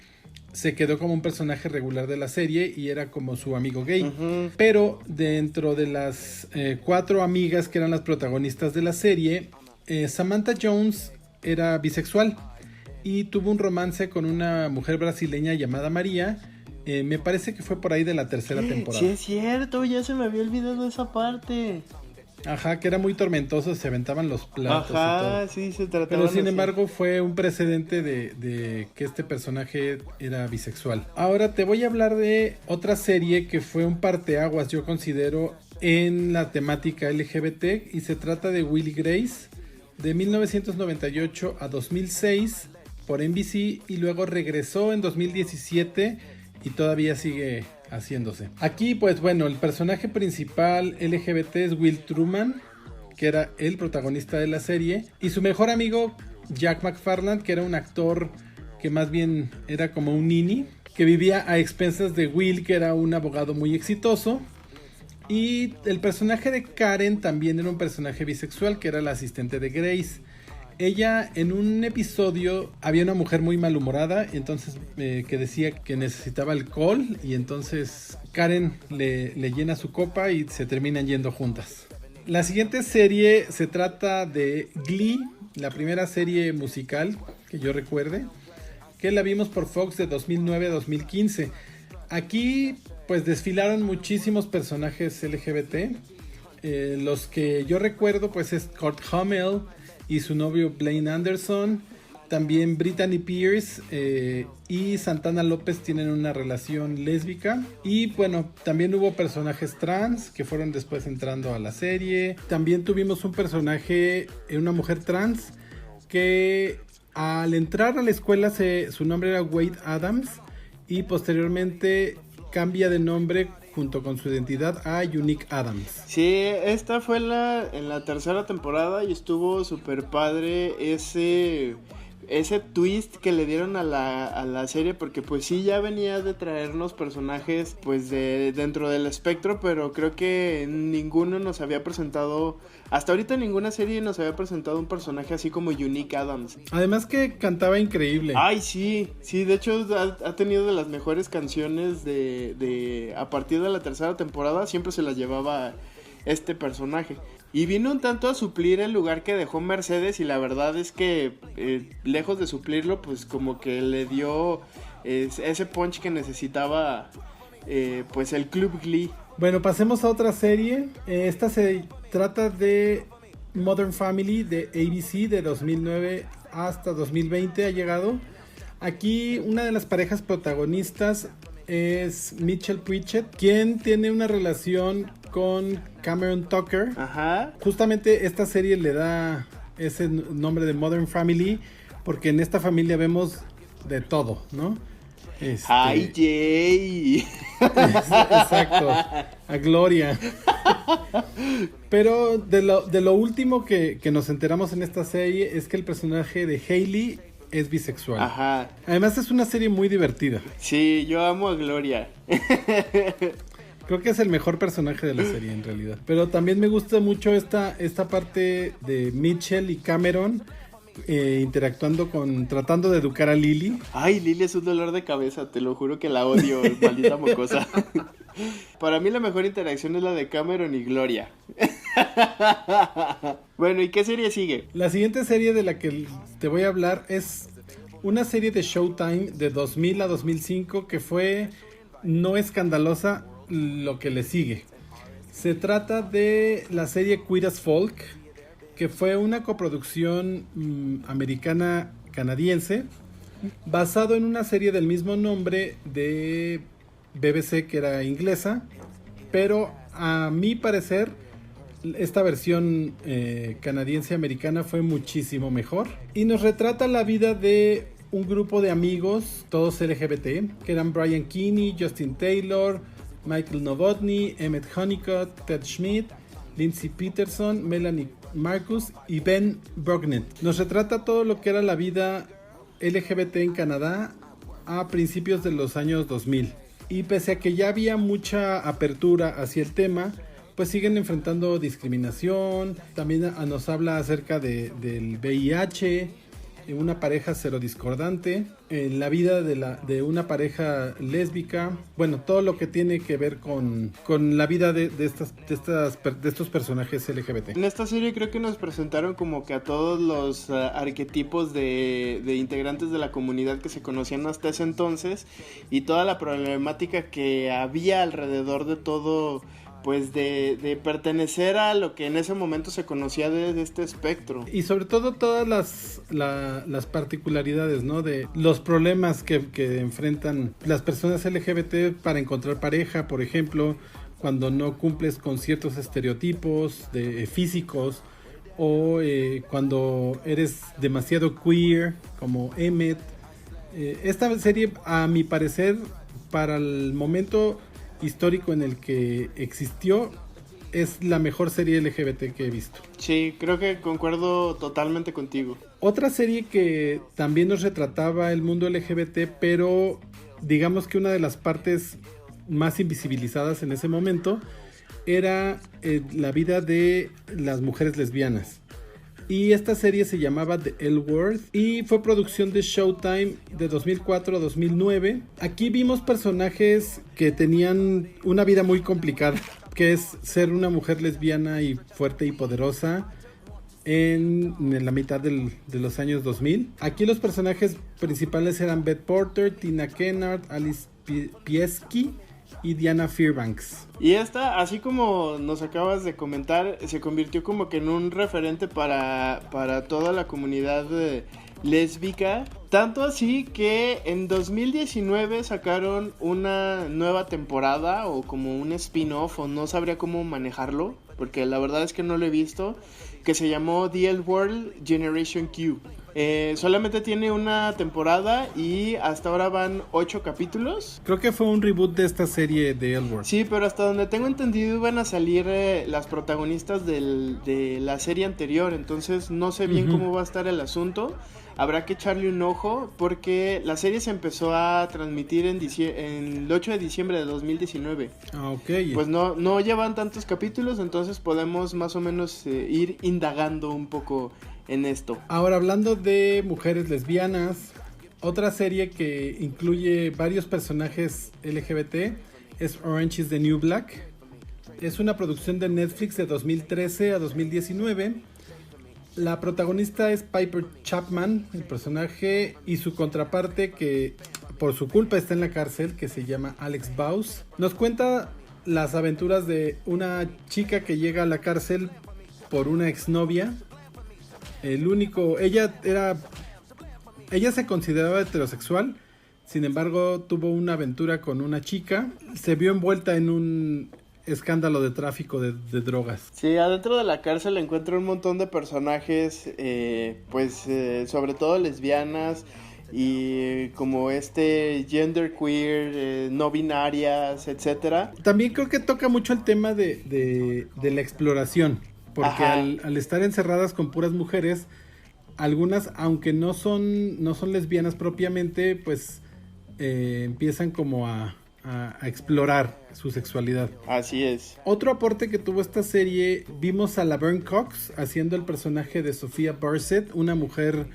se quedó como un personaje regular de la serie y era como su amigo gay. Uh-huh. Pero dentro de las 4 amigas que eran las protagonistas de la serie, Samantha Jones era bisexual y tuvo un romance con una mujer brasileña llamada María. Me parece que fue por ahí de la tercera temporada. Sí, es cierto, ya se me había olvidado esa parte. Ajá, que era muy tormentoso, se aventaban los platos. Ajá, y todo. Sí, se trataban. Pero sin así. embargo fue un precedente de que este personaje era bisexual. Ahora te voy a hablar de otra serie que fue un parteaguas, yo considero, en la temática LGBT, y se trata de Will y Grace, de 1998 a 2006 por NBC, y luego regresó en 2017 y todavía sigue haciéndose. Aquí pues bueno, el personaje principal LGBT es Will Truman, que era el protagonista de la serie, y su mejor amigo Jack McFarland, que era un actor que más bien era como un nini, que vivía a expensas de Will, que era un abogado muy exitoso. Y el personaje de Karen también era un personaje bisexual, que era la asistente de Grace. Ella, en un episodio, había una mujer muy malhumorada, entonces que decía que necesitaba alcohol, y entonces Karen le llena su copa y se terminan yendo juntas. La siguiente serie se trata de Glee, la primera serie musical que yo recuerde, que la vimos por Fox de 2009 a 2015. Aquí pues desfilaron muchísimos personajes LGBT. Los que yo recuerdo pues es Kurt Hummel y su novio Blaine Anderson. También Brittany Pierce y Santana López tienen una relación lésbica. Y bueno, también hubo personajes trans que fueron después entrando a la serie. También tuvimos un personaje, una mujer trans, que al entrar a la escuela su nombre era Wade Adams, y posteriormente cambia de nombre junto con su identidad a Unique Adams. Sí, esta fue en la tercera temporada y estuvo súper padre ese twist que le dieron a la serie, porque pues sí, ya venía de traernos personajes pues dentro del espectro, pero creo que ninguno nos había presentado, hasta ahorita ninguna serie nos había presentado un personaje así como Unique Adams. Además que cantaba increíble. Ay, sí, de hecho ha tenido de las mejores canciones a partir de la tercera temporada, siempre se las llevaba este personaje. Y vino un tanto a suplir el lugar que dejó Mercedes, y la verdad es que lejos de suplirlo, pues como que le dio ese punch que necesitaba pues el Club Glee. Bueno, pasemos a otra serie. Esta se trata de Modern Family de ABC de 2009 hasta 2020 ha llegado. Aquí una de las parejas protagonistas es Mitchell Pritchett, quien tiene una relación con Cameron Tucker. Ajá. Justamente esta serie le da ese nombre de Modern Family porque en esta familia vemos de todo, ¿no? ¡Ay, Jay! Exacto, a Gloria. Pero de lo último que nos enteramos en esta serie es que el personaje de Hailey es bisexual. Ajá. Además es una serie muy divertida. Sí, yo amo a Gloria. Creo que es el mejor personaje de la serie en realidad. Pero también me gusta mucho esta parte de Mitchell y Cameron interactuando tratando de educar a Lily. Ay, Lily es un dolor de cabeza, te lo juro que la odio, maldita mocosa. Para mí la mejor interacción es la de Cameron y Gloria. Bueno, ¿y qué serie sigue? La siguiente serie de la que te voy a hablar es una serie de Showtime de 2000 a 2005 que fue no escandalosa lo que le sigue. Se trata de la serie Queer as Folk, que fue una coproducción americana-canadiense basado en una serie del mismo nombre de BBC que era inglesa, pero a mi parecer esta versión canadiense-americana fue muchísimo mejor y nos retrata la vida de un grupo de amigos, todos LGBT, que eran Brian Keane, Justin Taylor, Michael Novotny, Emmett Honeycutt, Ted Schmidt, Lindsay Peterson, Melanie Marcus y Ben Brocknet. Nos retrata todo lo que era la vida LGBT en Canadá a principios de los años 2000. Y pese a que ya había mucha apertura hacia el tema, pues siguen enfrentando discriminación. También nos habla acerca del VIH, una pareja serodiscordante, la vida de una pareja lésbica, bueno, todo lo que tiene que ver con la vida de estos personajes LGBT. En esta serie creo que nos presentaron como que a todos los arquetipos de integrantes de la comunidad que se conocían hasta ese entonces y toda la problemática que había alrededor de todo, pues de pertenecer a lo que en ese momento se conocía de este espectro. Y sobre todo todas las particularidades, ¿no? De los problemas que enfrentan las personas LGBT para encontrar pareja, por ejemplo, cuando no cumples con ciertos estereotipos físicos, o cuando eres demasiado queer, como Emmett. Esta serie, a mi parecer, para el momento histórico en el que existió, es la mejor serie LGBT que he visto. Sí, creo que concuerdo totalmente contigo. Otra serie que también nos retrataba el mundo LGBT, pero digamos que una de las partes más invisibilizadas en ese momento era la vida de las mujeres lesbianas. Y esta serie se llamaba The L Word y fue producción de Showtime de 2004 a 2009. Aquí vimos personajes que tenían una vida muy complicada, que es ser una mujer lesbiana y fuerte y poderosa en la mitad de los años 2000. Aquí los personajes principales eran Beth Porter, Tina Kennard, Alice Pieski y Diana Fairbanks. Y esta, así como nos acabas de comentar, se convirtió como que en un referente para toda la comunidad lésbica. Tanto así que en 2019 sacaron una nueva temporada o como un spin-off, o no sabría cómo manejarlo, porque la verdad es que no lo he visto, que se llamó The L World Generation Q. Solamente tiene una temporada y hasta ahora van 8 capítulos. Creo que fue un reboot de esta serie de L Word. Sí, pero hasta donde tengo entendido iban a salir las protagonistas de la serie anterior. Entonces no sé bien cómo va a estar el asunto. Habrá que echarle un ojo porque la serie se empezó a transmitir en el 8 de diciembre de 2019. Ah, ok. Pues no llevan tantos capítulos, entonces podemos más o menos ir indagando un poco en esto. Ahora, hablando de mujeres lesbianas, otra serie que incluye varios personajes LGBT es Orange is the New Black. Es una producción de Netflix de 2013 a 2019. La protagonista es Piper Chapman, el personaje, y su contraparte, que por su culpa está en la cárcel, que se llama Alex Baus. Nos cuenta las aventuras de una chica que llega a la cárcel por una exnovia. Ella se consideraba heterosexual, sin embargo tuvo una aventura con una chica, se vio envuelta en un escándalo de tráfico de drogas. Sí, adentro de la cárcel encuentra un montón de personajes, sobre todo lesbianas, y como genderqueer, no binarias, etcétera. También creo que toca mucho el tema de la exploración, porque al estar encerradas con puras mujeres, algunas, aunque no son lesbianas propiamente, pues empiezan como a explorar su sexualidad. Así es. Otro aporte que tuvo esta serie, vimos a Laverne Cox haciendo el personaje de Sophia Barset, una mujer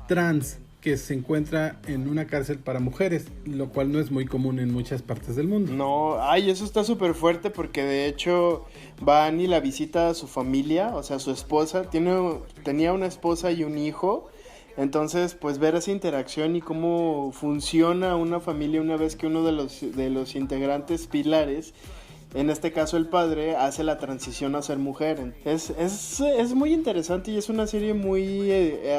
trans que se encuentra en una cárcel para mujeres, lo cual no es muy común en muchas partes del mundo. No, eso está súper fuerte porque de hecho van y la visita a su familia, o sea, su esposa, tenía una esposa y un hijo, entonces pues ver esa interacción y cómo funciona una familia una vez que uno de los integrantes pilares, en este caso el padre, hace la transición a ser mujer. Es muy interesante y es una serie muy,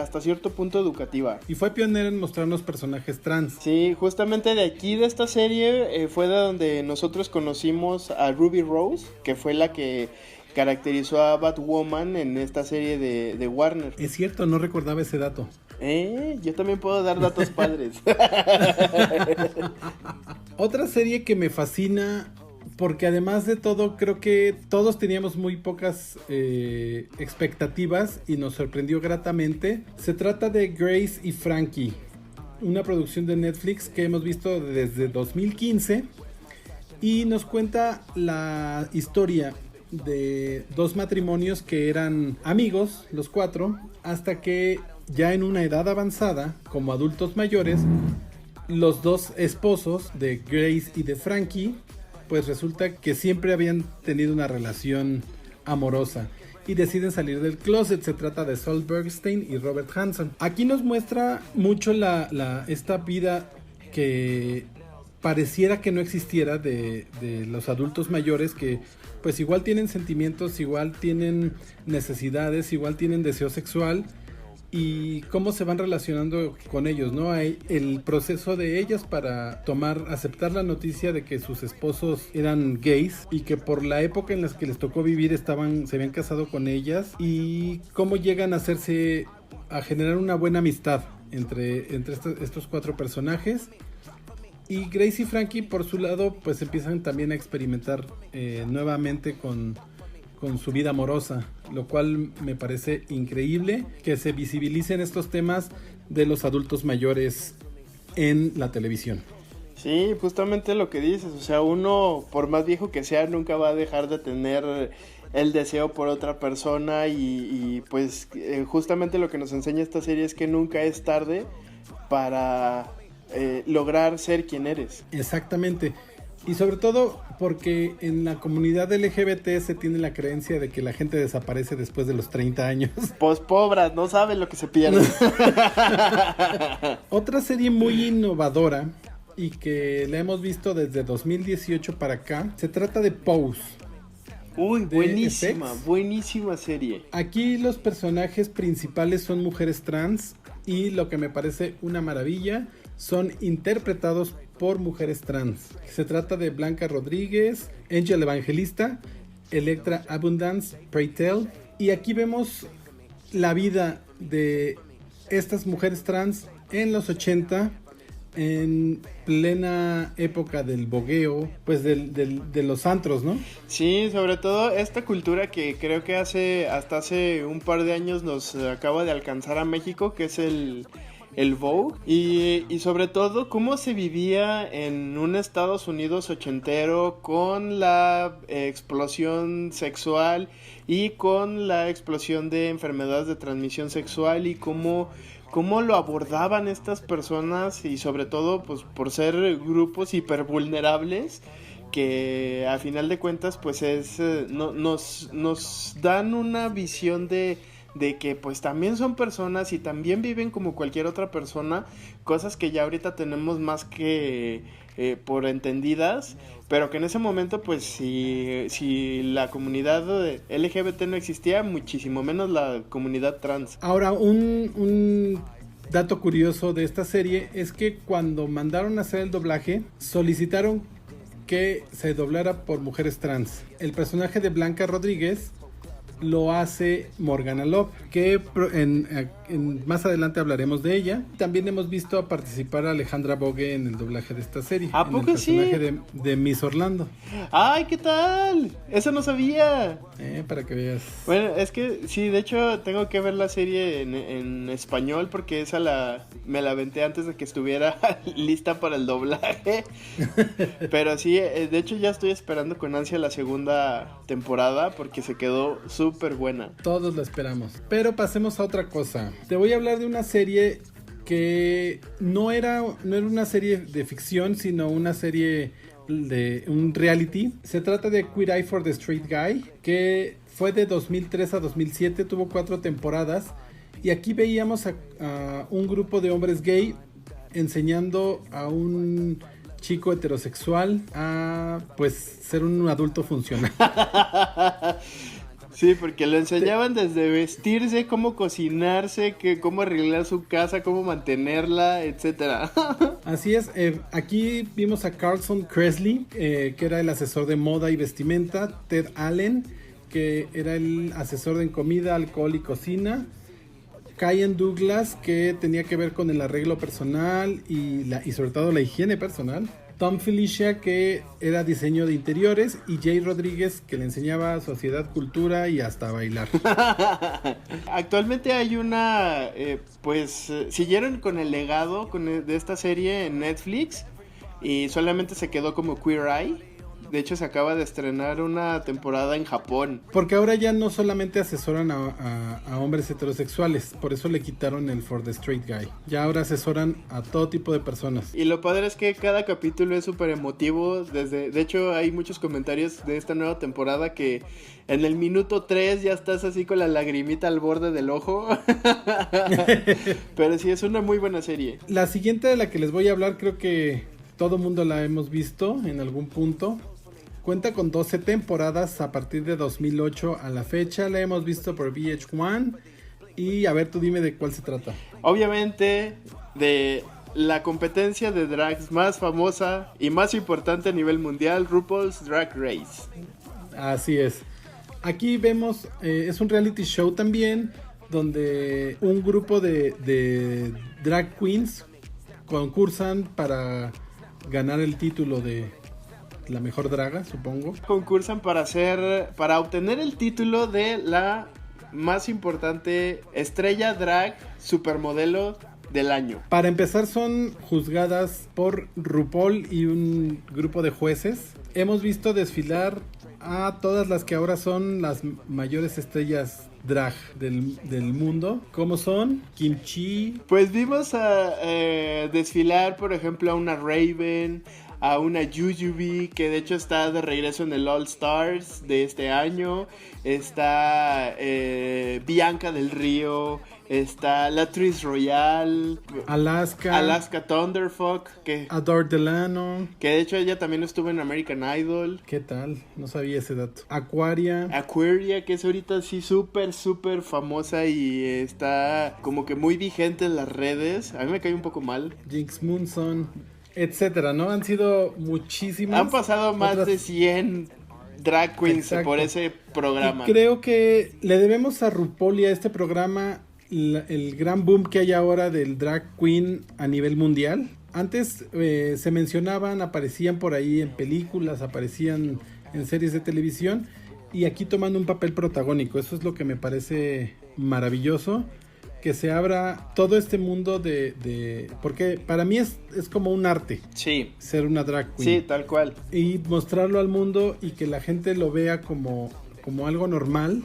hasta cierto punto, educativa. Y fue pionera en mostrarnos personajes trans. Sí, justamente de aquí, de esta serie, fue de donde nosotros conocimos a Ruby Rose, que fue la que caracterizó a Batwoman en esta serie de Warner. Es cierto, no recordaba ese dato. Yo también puedo dar datos padres. Otra serie que me fascina, porque además de todo creo que todos teníamos muy pocas expectativas y nos sorprendió gratamente. Se trata de Grace y Frankie, una producción de Netflix que hemos visto desde 2015 y nos cuenta la historia de dos matrimonios que eran amigos, los cuatro, hasta que ya en una edad avanzada, como adultos mayores, los dos esposos de Grace y de Frankie, pues resulta que siempre habían tenido una relación amorosa y deciden salir del closet. Se trata de Saul Bergstein y Robert Hanson. Aquí nos muestra mucho esta vida que pareciera que no existiera de los adultos mayores, que pues igual tienen sentimientos, igual tienen necesidades, igual tienen deseo sexual, y cómo se van relacionando con ellos, ¿no? Hay el proceso de ellas para aceptar la noticia de que sus esposos eran gays y que por la época en la que les tocó vivir se habían casado con ellas, y cómo llegan a generar una buena amistad entre estos cuatro personajes. Y Grace y Frankie, por su lado, pues empiezan también a experimentar nuevamente con su vida amorosa, lo cual me parece increíble que se visibilicen estos temas de los adultos mayores en la televisión. Sí, justamente lo que dices, o sea, uno, por más viejo que sea, nunca va a dejar de tener el deseo por otra persona y pues justamente lo que nos enseña esta serie es que nunca es tarde para lograr ser quien eres. Exactamente. Y sobre todo porque en la comunidad LGBT se tiene la creencia de que la gente desaparece después de los 30 años. Pues pobres, no saben lo que se pierde. Otra serie muy innovadora y que la hemos visto desde 2018 para acá, se trata de Pose. Uy, buenísima serie. Aquí los personajes principales son mujeres trans y lo que me parece una maravilla, son interpretados por mujeres trans. Se trata de Blanca Rodríguez, Angel Evangelista, Electra Abundance, Pray Tell, y aquí vemos la vida de estas mujeres trans en los 80, en plena época del bogueo, pues de los antros, ¿no? Sí, sobre todo esta cultura que creo que hasta hace un par de años nos acaba de alcanzar a México, que es el Vogue, y sobre todo cómo se vivía en un Estados Unidos ochentero con la explosión sexual y con la explosión de enfermedades de transmisión sexual, y cómo lo abordaban estas personas, y sobre todo pues por ser grupos hipervulnerables que a final de cuentas pues nos dan una visión de que pues también son personas y también viven como cualquier otra persona, cosas que ya ahorita tenemos más que por entendidas, pero que en ese momento pues si la comunidad LGBT no existía, muchísimo menos la comunidad trans. Ahora, un dato curioso de esta serie es que cuando mandaron a hacer el doblaje, solicitaron que se doblara por mujeres trans. El personaje de Blanca Rodríguez lo hace Morgana Love, que más adelante hablaremos de ella. También hemos visto participar a Alejandra Bogue en el doblaje de esta serie. ¿A poco el personaje de Miss Orlando. ¡Ay, qué tal! Eso no sabía. Para que veas. Bueno, es que sí, de hecho tengo que ver la serie en español porque esa me la aventé antes de que estuviera lista para el doblaje. Pero sí, de hecho ya estoy esperando con ansia la segunda temporada porque se quedó súper buena. Todos la esperamos. Pero pasemos a otra cosa. Te voy a hablar de una serie que no era una serie de ficción, sino una serie de un reality. Se trata de Queer Eye for the Straight Guy, que fue de 2003 a 2007, tuvo 4 temporadas. Y aquí veíamos a un grupo de hombres gay enseñando a un chico heterosexual a pues ser un adulto funcional. Sí, porque lo enseñaban desde vestirse, cómo cocinarse, cómo arreglar su casa, cómo mantenerla, etcétera. Así es, aquí vimos a Carlson Kresley, que era el asesor de moda y vestimenta, Ted Allen, que era el asesor de comida, alcohol y cocina, Kyan Douglas, que tenía que ver con el arreglo personal y sobre todo la higiene personal, Tom Felicia, que era diseño de interiores, y Jay Rodríguez, que le enseñaba sociedad, cultura y hasta bailar. Actualmente hay una, siguieron con el legado de esta serie en Netflix y solamente se quedó como Queer Eye. De hecho, se acaba de estrenar una temporada en Japón. Porque ahora ya no solamente asesoran a hombres heterosexuales, por eso le quitaron el For the Straight Guy. Ya ahora asesoran a todo tipo de personas. Y lo padre es que cada capítulo es súper emotivo. De hecho, hay muchos comentarios de esta nueva temporada que en el minuto 3 ya estás así con la lagrimita al borde del ojo. Pero sí, es una muy buena serie. La siguiente de la que les voy a hablar, creo que todo mundo la hemos visto en algún punto. Cuenta con 12 temporadas a partir de 2008 a la fecha. La hemos visto por VH1. Y a ver, tú dime de cuál se trata. Obviamente de la competencia de drags más famosa y más importante a nivel mundial, RuPaul's Drag Race. Así es. Aquí vemos, es un reality show también, donde un grupo de drag queens concursan para ganar el título de la mejor draga, supongo. Concursan para obtener el título de la más importante estrella drag supermodelo del año. Para empezar, son juzgadas por RuPaul y un grupo de jueces. Hemos visto desfilar a todas las que ahora son las mayores estrellas drag del mundo, como son Kim Chi. Pues vimos a desfilar, por ejemplo, a una Raven, a una Jujubee, que de hecho está de regreso en el All Stars de este año. Está Bianca del Río, está Latrice Royale, Alaska Thunderfuck, Adore Delano, que de hecho ella también estuvo en American Idol. ¿Qué tal? No sabía ese dato. Aquaria, que es ahorita sí súper famosa y está como que muy vigente en las redes. A mí me cae un poco mal. Jinx Monsoon, etcétera, ¿no? Han sido muchísimas. Han pasado más de 100 drag queens. Exacto. Por ese programa. Y creo que le debemos a RuPaul y a este programa el gran boom que hay ahora del drag queen a nivel mundial. Antes se mencionaban, aparecían por ahí en películas, aparecían en series de televisión, y aquí toman un papel protagónico. Eso es lo que me parece maravilloso, que se abra todo este mundo porque para mí es como un arte. Sí. Ser una drag queen. Sí, tal cual. Y mostrarlo al mundo y que la gente lo vea como algo normal,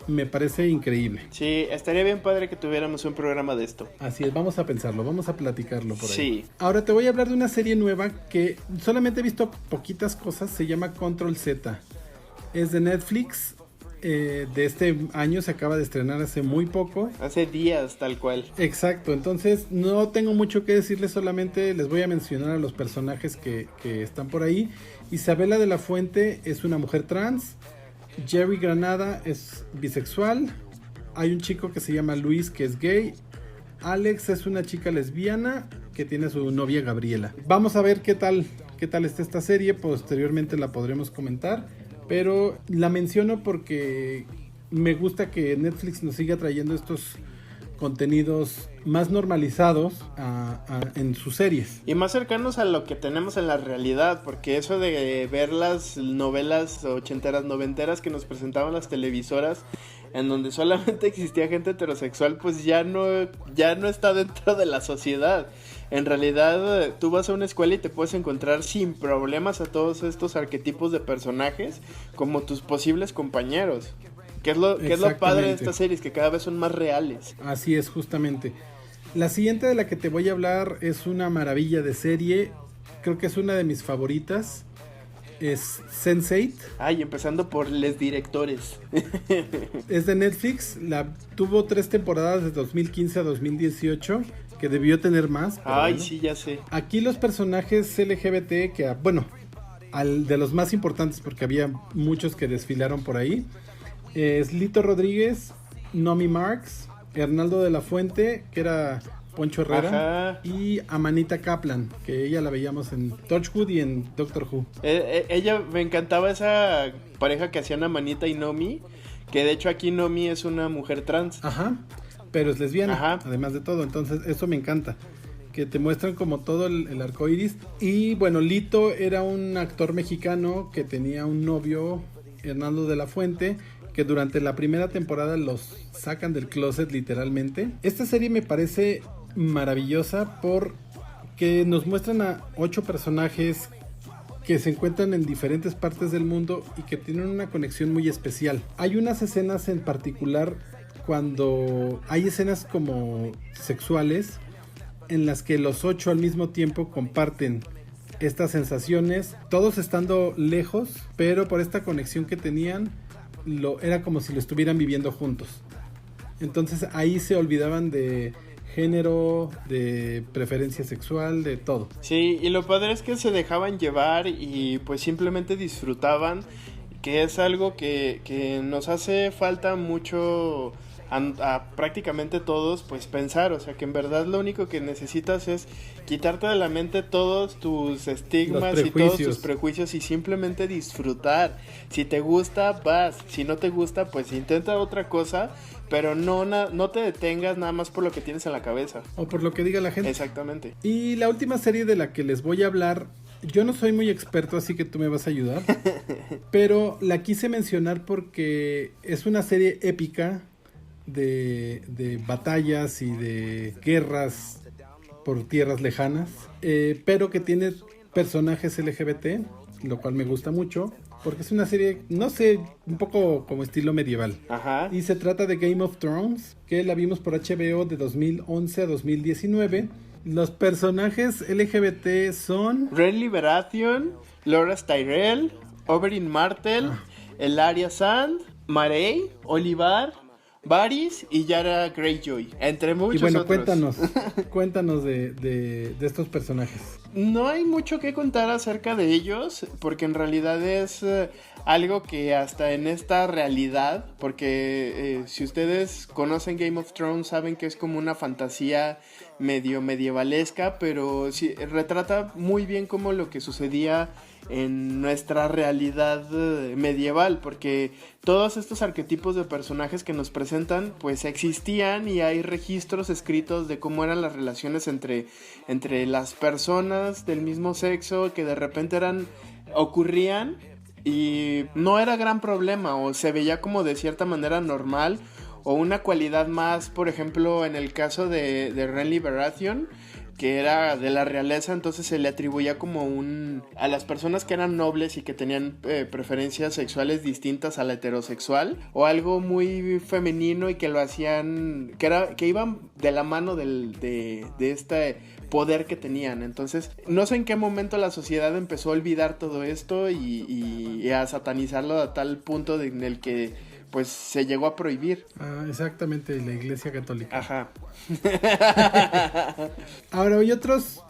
me parece increíble. Sí, estaría bien padre que tuviéramos un programa de esto. Así es, vamos a pensarlo, vamos a platicarlo por ahí. Sí. Ahora te voy a hablar de una serie nueva que solamente he visto poquitas cosas, se llama Control Z. Es de Netflix. De este año, se acaba de estrenar hace muy poco. Hace días, tal cual. Exacto, entonces no tengo mucho que decirles, solamente les voy a mencionar a los personajes que están por ahí. Isabela de la Fuente es una mujer trans. Jerry Granada es bisexual. Hay un chico que se llama Luis, que es gay. Alex es una chica lesbiana que tiene a su novia Gabriela. Vamos a ver qué tal está esta serie. Posteriormente la podremos comentar, pero la menciono porque me gusta que Netflix nos siga trayendo estos contenidos más normalizados en sus series. Y más cercanos a lo que tenemos en la realidad, porque eso de ver las novelas ochenteras, noventeras que nos presentaban las televisoras, en donde solamente existía gente heterosexual, pues ya no está dentro de la sociedad. En realidad, tú vas a una escuela y te puedes encontrar sin problemas a todos estos arquetipos de personajes como tus posibles compañeros. ¿Qué es lo padre de estas series? Que cada vez son más reales. Así es, justamente. La siguiente de la que te voy a hablar es una maravilla de serie. Creo que es una de mis favoritas. Es Sense8. Ay, empezando por los directores. Es de Netflix. Tuvo 3 temporadas de 2015 a 2018. Que debió tener más. Ay, bueno. Sí, ya sé. Aquí los personajes LGBT, de los más importantes, porque había muchos que desfilaron por ahí. Es Lito Rodríguez, Nomi Marx, Hernaldo de la Fuente, que era Poncho Herrera, ajá, y Amanita Kaplan, que ella la veíamos en Torchwood y en Doctor Who. Ella, me encantaba esa pareja que hacían Amanita y Nomi, que de hecho aquí Nomi es una mujer trans. Ajá, pero es lesbiana, ajá, además de todo, entonces eso me encanta. Que te muestran como todo el arco iris. Y bueno, Lito era un actor mexicano que tenía un novio, Hernaldo de la Fuente, que durante la primera temporada los sacan del closet literalmente. Esta serie me parece maravillosa porque nos muestran a 8 personajes que se encuentran en diferentes partes del mundo y que tienen una conexión muy especial. Hay unas escenas en particular cuando hay escenas como sexuales en las que los 8 al mismo tiempo comparten estas sensaciones, todos estando lejos, pero por esta conexión que tenían, era como si lo estuvieran viviendo juntos. Entonces ahí se olvidaban de género, de preferencia sexual, de todo. Sí, y lo padre es que se dejaban llevar y pues simplemente disfrutaban, que es algo que nos hace falta mucho a prácticamente todos, pues pensar, o sea que en verdad lo único que necesitas es quitarte de la mente todos tus estigmas y todos tus prejuicios y simplemente disfrutar. Si te gusta, vas, si no te gusta, pues intenta otra cosa, pero no te detengas nada más por lo que tienes en la cabeza. O por lo que diga la gente. Exactamente. Y la última serie de la que les voy a hablar, yo no soy muy experto, así que tú me vas a ayudar, pero la quise mencionar porque es una serie épica de batallas y de guerras por tierras lejanas, pero que tiene personajes LGBT, lo cual me gusta mucho porque es una serie, no sé, un poco como estilo medieval. Ajá. Y se trata de Game of Thrones, que la vimos por HBO de 2011 a 2019. Los personajes LGBT son Renly Baratheon, Loras Tyrell, Oberyn Martell, Ellaria Sand, Marae, Olivar, Varys y Yara Greyjoy, entre muchos otros. Y bueno, cuéntanos de estos personajes. No hay mucho que contar acerca de ellos, porque en realidad es algo que hasta en esta realidad, porque si ustedes conocen Game of Thrones saben que es como una fantasía medio medievalesca, pero sí, retrata muy bien como lo que sucedía en nuestra realidad medieval, porque todos estos arquetipos de personajes que nos presentan pues existían y hay registros escritos de cómo eran las relaciones entre las personas del mismo sexo que de repente ocurrían y no era gran problema o se veía como de cierta manera normal o una cualidad más, por ejemplo en el caso de Renly Baratheon, que era de la realeza, entonces se le atribuía como a las personas que eran nobles y que tenían preferencias sexuales distintas a la heterosexual, o algo muy femenino y que lo hacían, que iban de la mano de este poder que tenían. Entonces no sé en qué momento la sociedad empezó a olvidar todo esto y a satanizarlo a tal punto en el que pues se llegó a prohibir. Ah, exactamente, la Iglesia Católica. Ajá. Ahora hay otras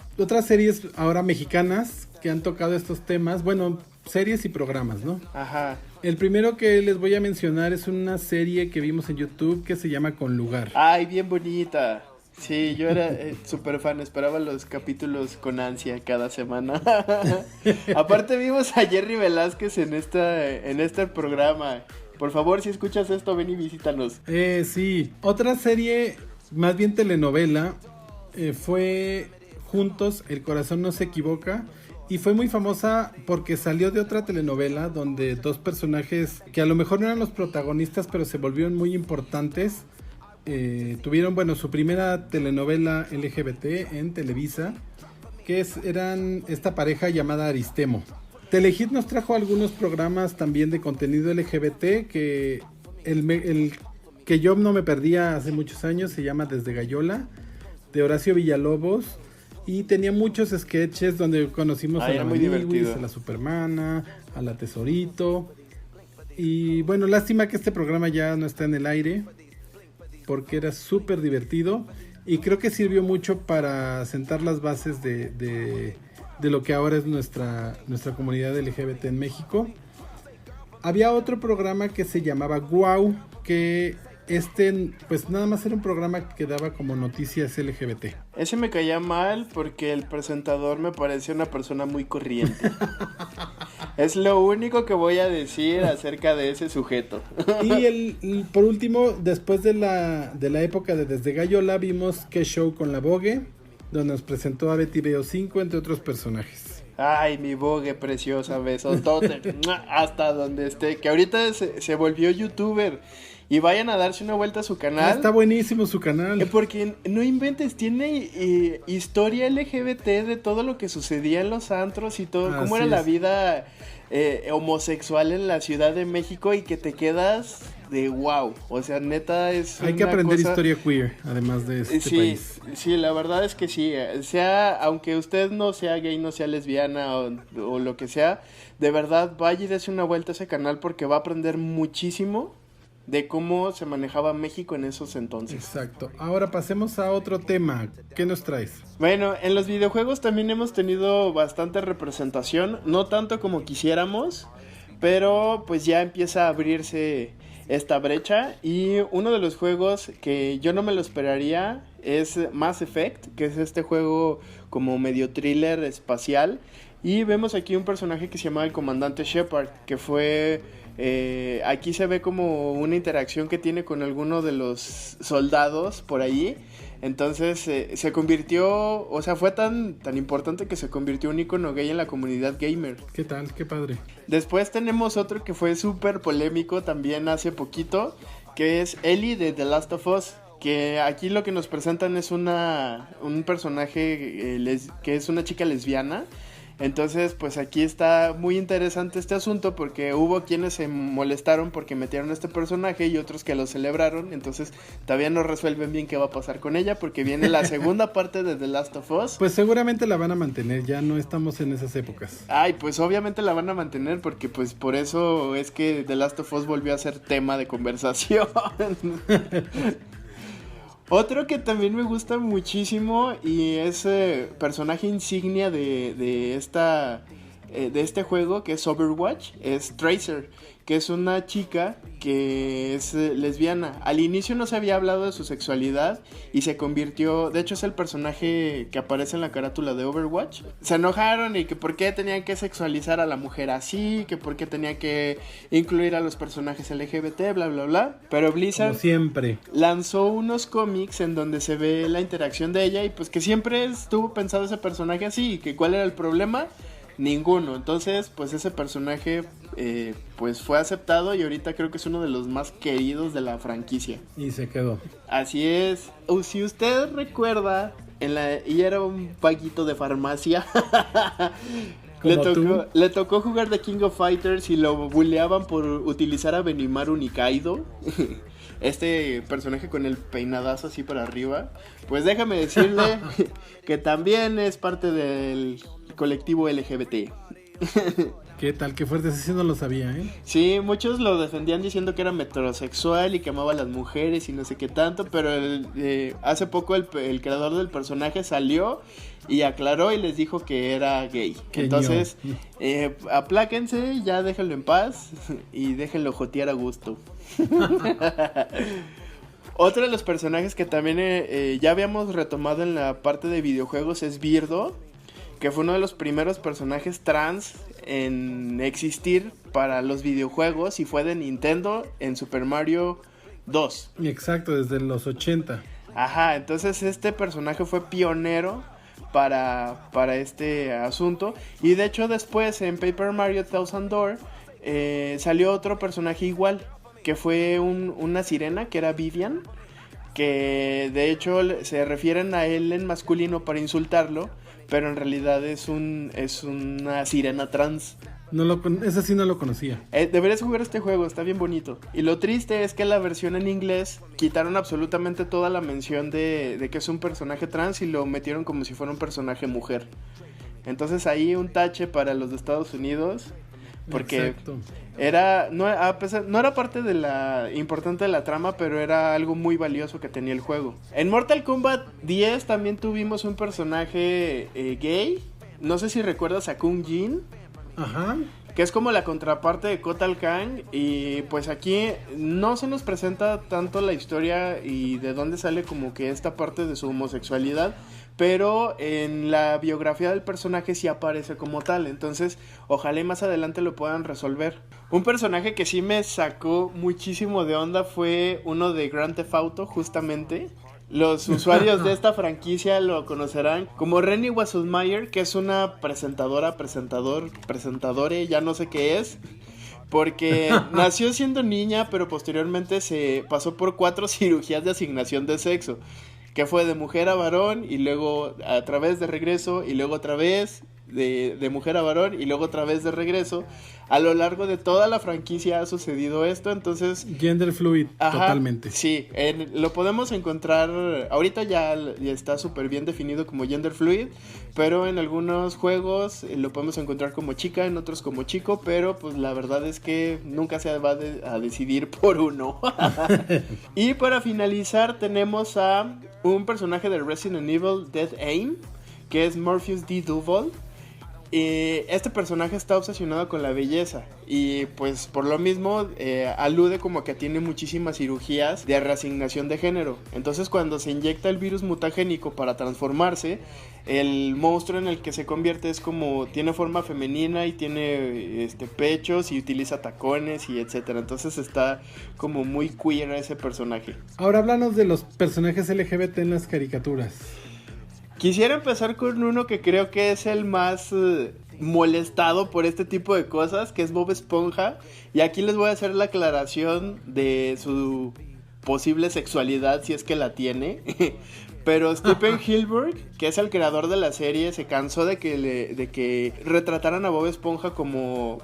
series ahora mexicanas que han tocado estos temas, bueno, series y programas, ¿no? Ajá. El primero que les voy a mencionar es una serie que vimos en YouTube que se llama Con Lugar. Ay, bien bonita. Sí, yo era súper fan, esperaba los capítulos con ansia cada semana. Aparte vimos a Jerry Velázquez en este programa Por favor, si escuchas esto, ven y visítanos. Sí, otra serie, más bien telenovela, fue Juntos, el corazón no se equivoca. Y fue muy famosa porque salió de otra telenovela donde dos personajes que a lo mejor no eran los protagonistas, pero se volvieron muy importantes. Tuvieron, bueno, su primera telenovela LGBT en Televisa, que eran esta pareja llamada Aristemo. Telehit nos trajo algunos programas también de contenido LGBT que el que yo no me perdía hace muchos años se llama Desde Gallola, de Horacio Villalobos. Y tenía muchos sketches donde conocimos a la Maniwis, a la Supermana, a la Tesorito. Y bueno, lástima que este programa ya no está en el aire, porque era súper divertido. Y creo que sirvió mucho para sentar las bases de lo que ahora es nuestra comunidad LGBT en México. Había otro programa que se llamaba Guau, que pues nada más era un programa que daba como noticias LGBT. Ese me caía mal porque el presentador me parecía una persona muy corriente. Es lo único que voy a decir acerca de ese sujeto. Y por último, después de la época de Desde Gallola, vimos Qué Show con la Vogue, donde nos presentó a Betty Beo 5, entre otros personajes. Ay, mi Vogue preciosa, besotote, hasta donde esté, que ahorita se volvió youtuber. Y vayan a darse una vuelta a su canal. Está buenísimo su canal. Porque no inventes, tiene historia LGBT de todo lo que sucedía en los antros y todo, cómo era la vida homosexual en la Ciudad de México, y que te quedas de wow. O sea, neta es Hay que aprender historia queer, además de este país. Sí, la verdad es que sí. Aunque usted no sea gay, no sea lesbiana o lo que sea, de verdad vaya y dése una vuelta a ese canal porque va a aprender muchísimo de cómo se manejaba México en esos entonces. Exacto. Ahora pasemos a otro tema. ¿Qué nos traes? Bueno, en los videojuegos también hemos tenido bastante representación, no tanto como quisiéramos, pero pues ya empieza a abrirse esta brecha, y uno de los juegos que yo no me lo esperaría es Mass Effect, que es este juego como medio thriller espacial, y vemos aquí un personaje que se llama el Comandante Shepard, que fue... aquí se ve como una interacción que tiene con alguno de los soldados por ahí. Entonces se convirtió, o sea, fue tan importante que se convirtió en un icono gay en la comunidad gamer. ¿Qué tal? Qué padre. Después tenemos otro que fue súper polémico también hace poquito, que es Ellie de The Last of Us. Que aquí lo que nos presentan es un personaje que es una chica lesbiana. Entonces, pues aquí está muy interesante este asunto, porque hubo quienes se molestaron porque metieron a este personaje y otros que lo celebraron. Entonces todavía no resuelven bien qué va a pasar con ella, porque viene la segunda parte de The Last of Us. Pues seguramente la van a mantener, ya no estamos en esas épocas. Ay, pues obviamente la van a mantener, porque pues por eso es que The Last of Us volvió a ser tema de conversación. Otro que también me gusta muchísimo y es personaje insignia de este juego, que es Overwatch, es Tracer, que es una chica que es lesbiana. Al inicio no se había hablado de su sexualidad y se convirtió, de hecho es el personaje que aparece en la carátula de Overwatch. Se enojaron y que por qué tenían que sexualizar a la mujer así, que por qué tenían que incluir a los personajes LGBT, bla bla bla. Pero Blizzard, como siempre, lanzó unos cómics en donde se ve la interacción de ella, y pues que siempre estuvo pensado ese personaje así, y que cuál era el problema. Ninguno. Entonces pues ese personaje pues fue aceptado, y ahorita creo que es uno de los más queridos de la franquicia. Y se quedó. Así es. Si usted recuerda, y era un vaguito de farmacia. Le tocó jugar The King of Fighters y lo bulleaban por utilizar a Benimaru Nikaido. Este personaje con el peinadazo así para arriba. Pues déjame decirle que también es parte del colectivo LGBT. ¿Qué tal? Qué fuerte, así no lo sabía, ¿eh? Sí, muchos lo defendían diciendo que era metrosexual y que amaba a las mujeres y no sé qué tanto, pero hace poco el creador del personaje salió y aclaró y les dijo que era gay. Entonces, apláquense, ya déjenlo en paz y déjenlo jotear a gusto. Otro de los personajes que también ya habíamos retomado en la parte de videojuegos es Birdo, que fue uno de los primeros personajes trans en existir para los videojuegos y fue de Nintendo en Super Mario 2. Exacto, desde los 80. Ajá, entonces este personaje fue pionero para este asunto. Y de hecho después en Paper Mario Thousand Door salió otro personaje igual, que fue una sirena, que era Vivian, que de hecho se refieren a él en masculino para insultarlo, pero en realidad es una sirena trans. Ese sí no lo conocía. Deberías jugar este juego, está bien bonito. Y lo triste es que la versión en inglés quitaron absolutamente toda la mención de que es un personaje trans y lo metieron como si fuera un personaje mujer. Entonces ahí un tache para los de Estados Unidos, porque exacto, no era parte de la importante de la trama, pero era algo muy valioso que tenía el juego. En Mortal Kombat 10 también tuvimos un personaje gay. No sé si recuerdas a Kung Jin. Ajá. Que es como la contraparte de Kotal Kahn. Y pues aquí no se nos presenta tanto la historia y de dónde sale como que esta parte de su homosexualidad, pero en la biografía del personaje sí aparece como tal. Entonces ojalá y más adelante lo puedan resolver. Un personaje que sí me sacó muchísimo de onda fue uno de Grand Theft Auto, justamente. Los usuarios de esta franquicia lo conocerán como Renny Wasselmayer, que es una presentadore, ya no sé qué es, porque nació siendo niña, pero posteriormente se pasó por 4 cirugías de asignación de sexo, que fue de mujer a varón, y luego a través de regreso, y luego otra vez de mujer a varón, y luego otra vez de regreso. A lo largo de toda la franquicia ha sucedido esto, entonces... Gender fluid, ajá, totalmente. Sí, lo podemos encontrar, ahorita ya está súper bien definido como gender fluid, pero en algunos juegos lo podemos encontrar como chica, en otros como chico, pero pues la verdad es que nunca se va a decidir por uno. Y para finalizar tenemos a un personaje de Resident Evil Dead Aim, que es Morpheus D. Duval. Este personaje está obsesionado con la belleza y pues por lo mismo alude como que tiene muchísimas cirugías de reasignación de género. Entonces cuando se inyecta el virus mutagénico para transformarse, el monstruo en el que se convierte es como tiene forma femenina y tiene pechos y utiliza tacones y etcétera. Entonces está como muy queer ese personaje. Ahora háblanos de los personajes LGBT en las caricaturas. Quisiera empezar con uno que creo que es el más molestado por este tipo de cosas, que es Bob Esponja. Y aquí les voy a hacer la aclaración de su posible sexualidad, si es que la tiene. Pero Stephen Hilbert, que es el creador de la serie, se cansó de que retrataran a Bob Esponja como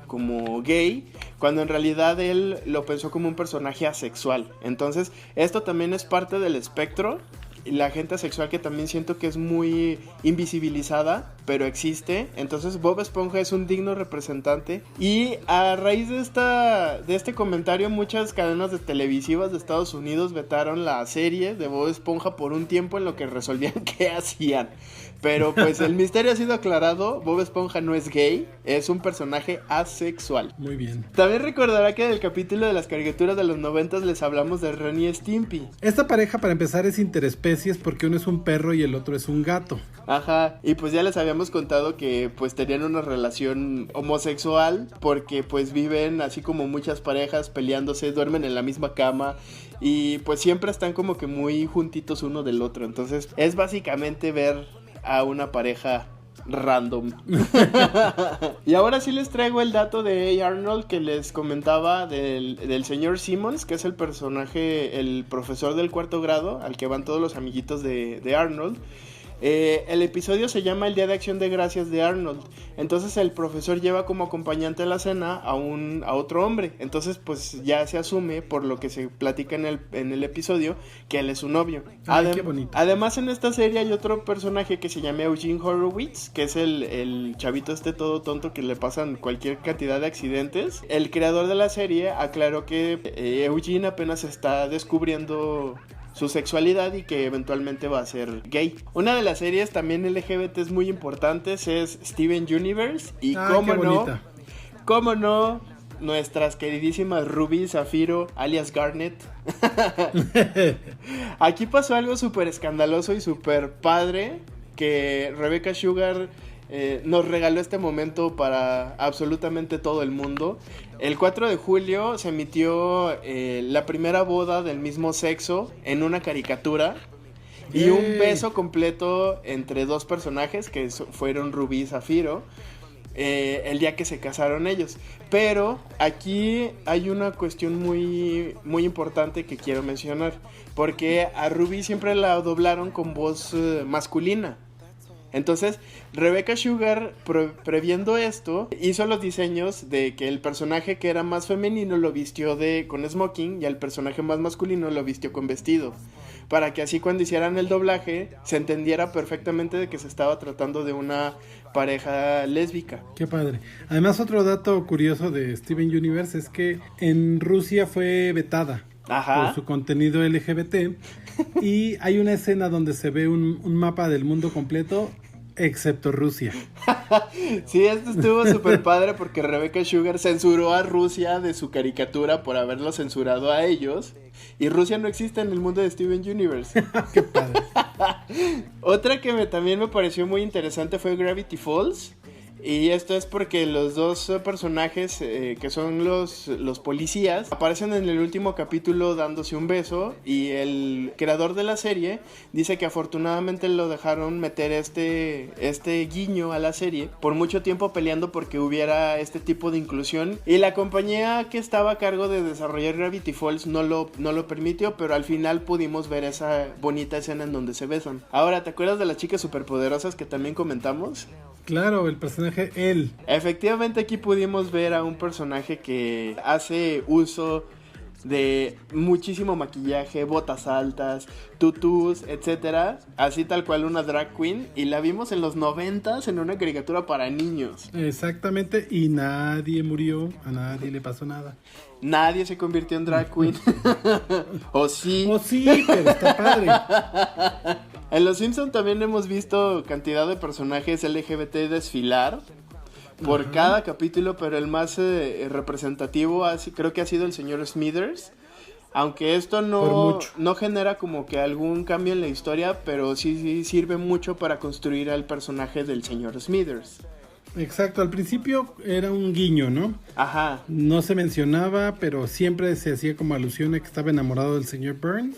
gay, cuando en realidad él lo pensó como un personaje asexual. Entonces, esto también es parte del espectro. La gente asexual, que también siento que es muy invisibilizada, pero existe. Entonces Bob Esponja es un digno representante. Y a raíz de este comentario, muchas cadenas de televisivas de Estados Unidos vetaron la serie de Bob Esponja por un tiempo en lo que resolvían qué hacían. Pero pues el misterio ha sido aclarado. Bob Esponja no es gay, es un personaje asexual. Muy bien. También recordará que en el capítulo de las caricaturas de los 90 les hablamos de Ren y Stimpy. Esta pareja, para empezar, es interespecies porque uno es un perro y el otro es un gato. Ajá, y pues ya les habíamos contado que pues tenían una relación homosexual porque pues viven así como muchas parejas peleándose, duermen en la misma cama y pues siempre están como que muy juntitos uno del otro. Entonces es básicamente ver a una pareja random. Y ahora sí les traigo el dato de A. Arnold que les comentaba del señor Simmons, que es el personaje, el profesor del 4º grado al que van todos los amiguitos de Arnold. El episodio se llama El Día de Acción de Gracias de Arnold. Entonces el profesor lleva como acompañante a la cena a otro hombre. Entonces pues ya se asume, por lo que se platica en el episodio, que él es su novio. Qué bonito. Además en esta serie hay otro personaje que se llama Eugene Horowitz, que es el chavito todo tonto que le pasan cualquier cantidad de accidentes. El creador de la serie aclaró que Eugene apenas está descubriendo su sexualidad y que eventualmente va a ser gay. Una de las series también LGBT muy importantes es Steven Universe. Y cómo no, nuestras queridísimas Ruby Zafiro, alias Garnet. Aquí pasó algo súper escandaloso y súper padre, que Rebecca Sugar nos regaló este momento para absolutamente todo el mundo. El 4 de julio se emitió la primera boda del mismo sexo en una caricatura. Y un beso completo entre dos personajes que fueron Rubí y Zafiro. El día que se casaron ellos. Pero aquí hay una cuestión muy, muy importante que quiero mencionar. Porque a Ruby siempre la doblaron con voz masculina. Entonces Rebecca Sugar, previendo esto, hizo los diseños de que el personaje que era más femenino lo vistió con smoking y el personaje más masculino lo vistió con vestido, para que así cuando hicieran el doblaje se entendiera perfectamente de que se estaba tratando de una pareja lésbica. Qué padre. Además, otro dato curioso de Steven Universe es que en Rusia fue vetada por su contenido LGBT y hay una escena donde se ve un mapa del mundo completo excepto Rusia. Sí, esto estuvo súper padre porque Rebecca Sugar censuró a Rusia de su caricatura por haberlo censurado a ellos. Y Rusia no existe en el mundo de Steven Universe. Qué padre. Otra que también me pareció muy interesante fue Gravity Falls. Y esto es porque los dos personajes que son los policías aparecen en el último capítulo dándose un beso. Y el creador de la serie dice que afortunadamente lo dejaron meter este guiño a la serie por mucho tiempo peleando porque hubiera este tipo de inclusión. Y la compañía que estaba a cargo de desarrollar Gravity Falls no lo permitió, pero al final pudimos ver esa bonita escena en donde se besan. Ahora, ¿te acuerdas de las chicas superpoderosas que también comentamos? Claro, el personaje él. Efectivamente aquí pudimos ver a un personaje que hace uso de muchísimo maquillaje, botas altas, tutús, etcétera, así tal cual una drag queen, y la vimos en los 90s en una caricatura para niños. Exactamente, y nadie murió, a nadie le pasó nada. Nadie se convirtió en drag queen. ¿O sí? O sí, pero está padre. En Los Simpson también hemos visto cantidad de personajes LGBT desfilar por cada capítulo, pero el más representativo creo que ha sido el señor Smithers. Aunque esto no genera como que algún cambio en la historia, pero sí sirve mucho para construir al personaje del señor Smithers. Exacto, al principio era un guiño, ¿no? Ajá. No se mencionaba, pero siempre se hacía como alusión a que estaba enamorado del señor Burns.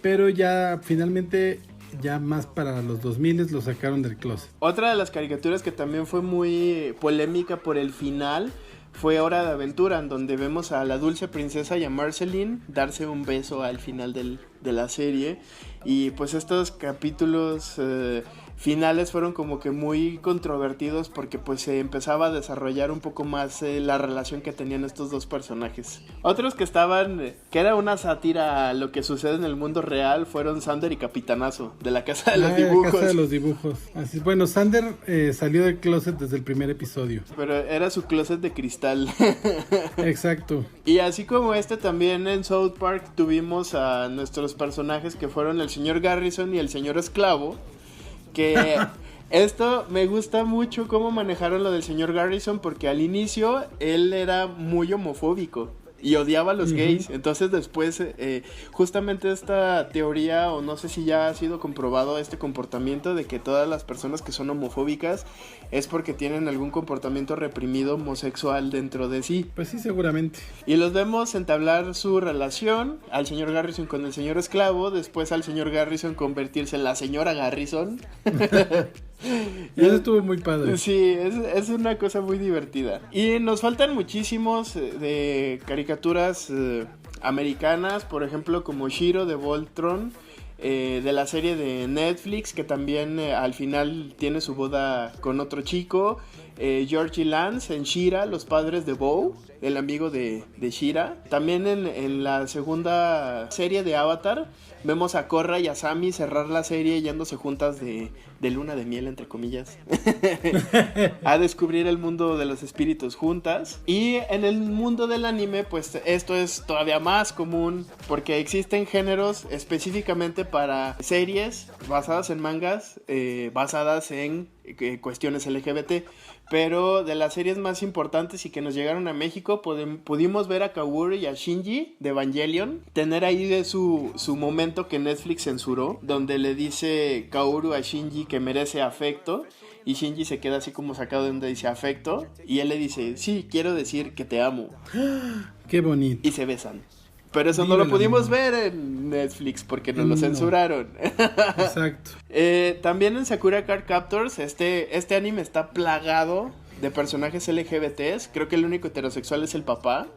Pero ya finalmente, ya más para los 2000 lo sacaron del closet. Otra de las caricaturas que también fue muy polémica por el final fue Hora de Aventura, en donde vemos a la dulce princesa y a Marceline darse un beso al final de la serie. Y pues estos capítulos finales fueron como que muy controvertidos porque pues se empezaba a desarrollar un poco más la relación que tenían estos dos personajes. Otros que era una sátira a lo que sucede en el mundo real, fueron Sander y Capitanazo, de la Casa de los Dibujos. La Casa de los Dibujos. Así, bueno, Sander salió del closet desde el primer episodio. Pero era su closet de cristal. Exacto. Y así como también en South Park tuvimos a nuestros personajes que fueron el señor Garrison y el señor Esclavo. Que esto me gusta mucho cómo manejaron lo del señor Garrison, porque al inicio él era muy homofóbico y odiaba a los gays. Entonces después justamente esta teoría, o no sé si ya ha sido comprobado este comportamiento de que todas las personas que son homofóbicas es porque tienen algún comportamiento reprimido homosexual dentro de sí. Pues sí, seguramente. Y los vemos entablar su relación, al señor Garrison con el señor Esclavo, después al señor Garrison convertirse en la señora Garrison. Eso estuvo muy padre. Sí, es una cosa muy divertida. Y nos faltan muchísimos de caricaturas americanas, por ejemplo como Shiro de Voltron, de la serie de Netflix, que también al final tiene su boda con otro chico. George y Lance en She-Ra, los padres de Bo, el amigo de She-Ra. También en la segunda serie de Avatar vemos a Korra y a Sami cerrar la serie yéndose juntas de luna de miel, entre comillas, a descubrir el mundo de los espíritus juntas. Y en el mundo del anime, pues esto es todavía más común, porque existen géneros específicamente para series basadas en mangas, basadas en cuestiones LGBT. Pero de las series más importantes y que nos llegaron a México, pudimos ver a Kaworu y a Shinji de Evangelion tener ahí de su momento que Netflix censuró, donde le dice Kaworu a Shinji que merece afecto, y Shinji se queda así como sacado de donde dice afecto, y él le dice, sí, quiero decir que te amo. Qué bonito. Y se besan. Pero eso Vive no lo el pudimos amor. ver en Netflix porque nos lo No. censuraron. Exacto. También en Sakura Card Captors, este anime está plagado de personajes LGBTs. Creo que el único heterosexual es el papá.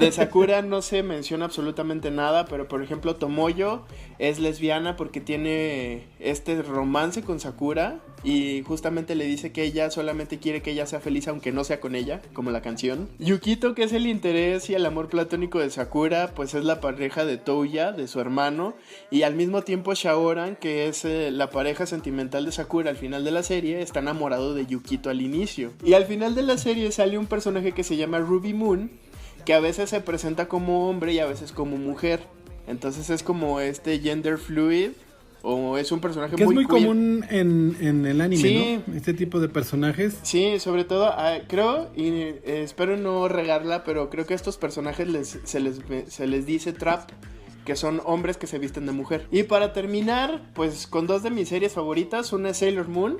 De Sakura no se menciona absolutamente nada, pero por ejemplo Tomoyo es lesbiana porque tiene este romance con Sakura y justamente le dice que ella solamente quiere que ella sea feliz aunque no sea con ella, como la canción. Yukito, que es el interés y el amor platónico de Sakura, pues es la pareja de Touya, de su hermano, y al mismo tiempo Shaoran, que es la pareja sentimental de Sakura al final de la serie, está enamorado de Yukito al inicio. Y al final de la serie sale un personaje que se llama Ruby Moon, que a veces se presenta como hombre y a veces como mujer. Entonces es como este gender fluid, o es un personaje Que muy es muy queer. común en el anime, Sí. ¿no? Este tipo de personajes. Sí, sobre todo, creo, y espero no regarla, pero creo que a estos personajes se les dice trap, que son hombres que se visten de mujer. Y para terminar, pues con dos de mis series favoritas, una es Sailor Moon.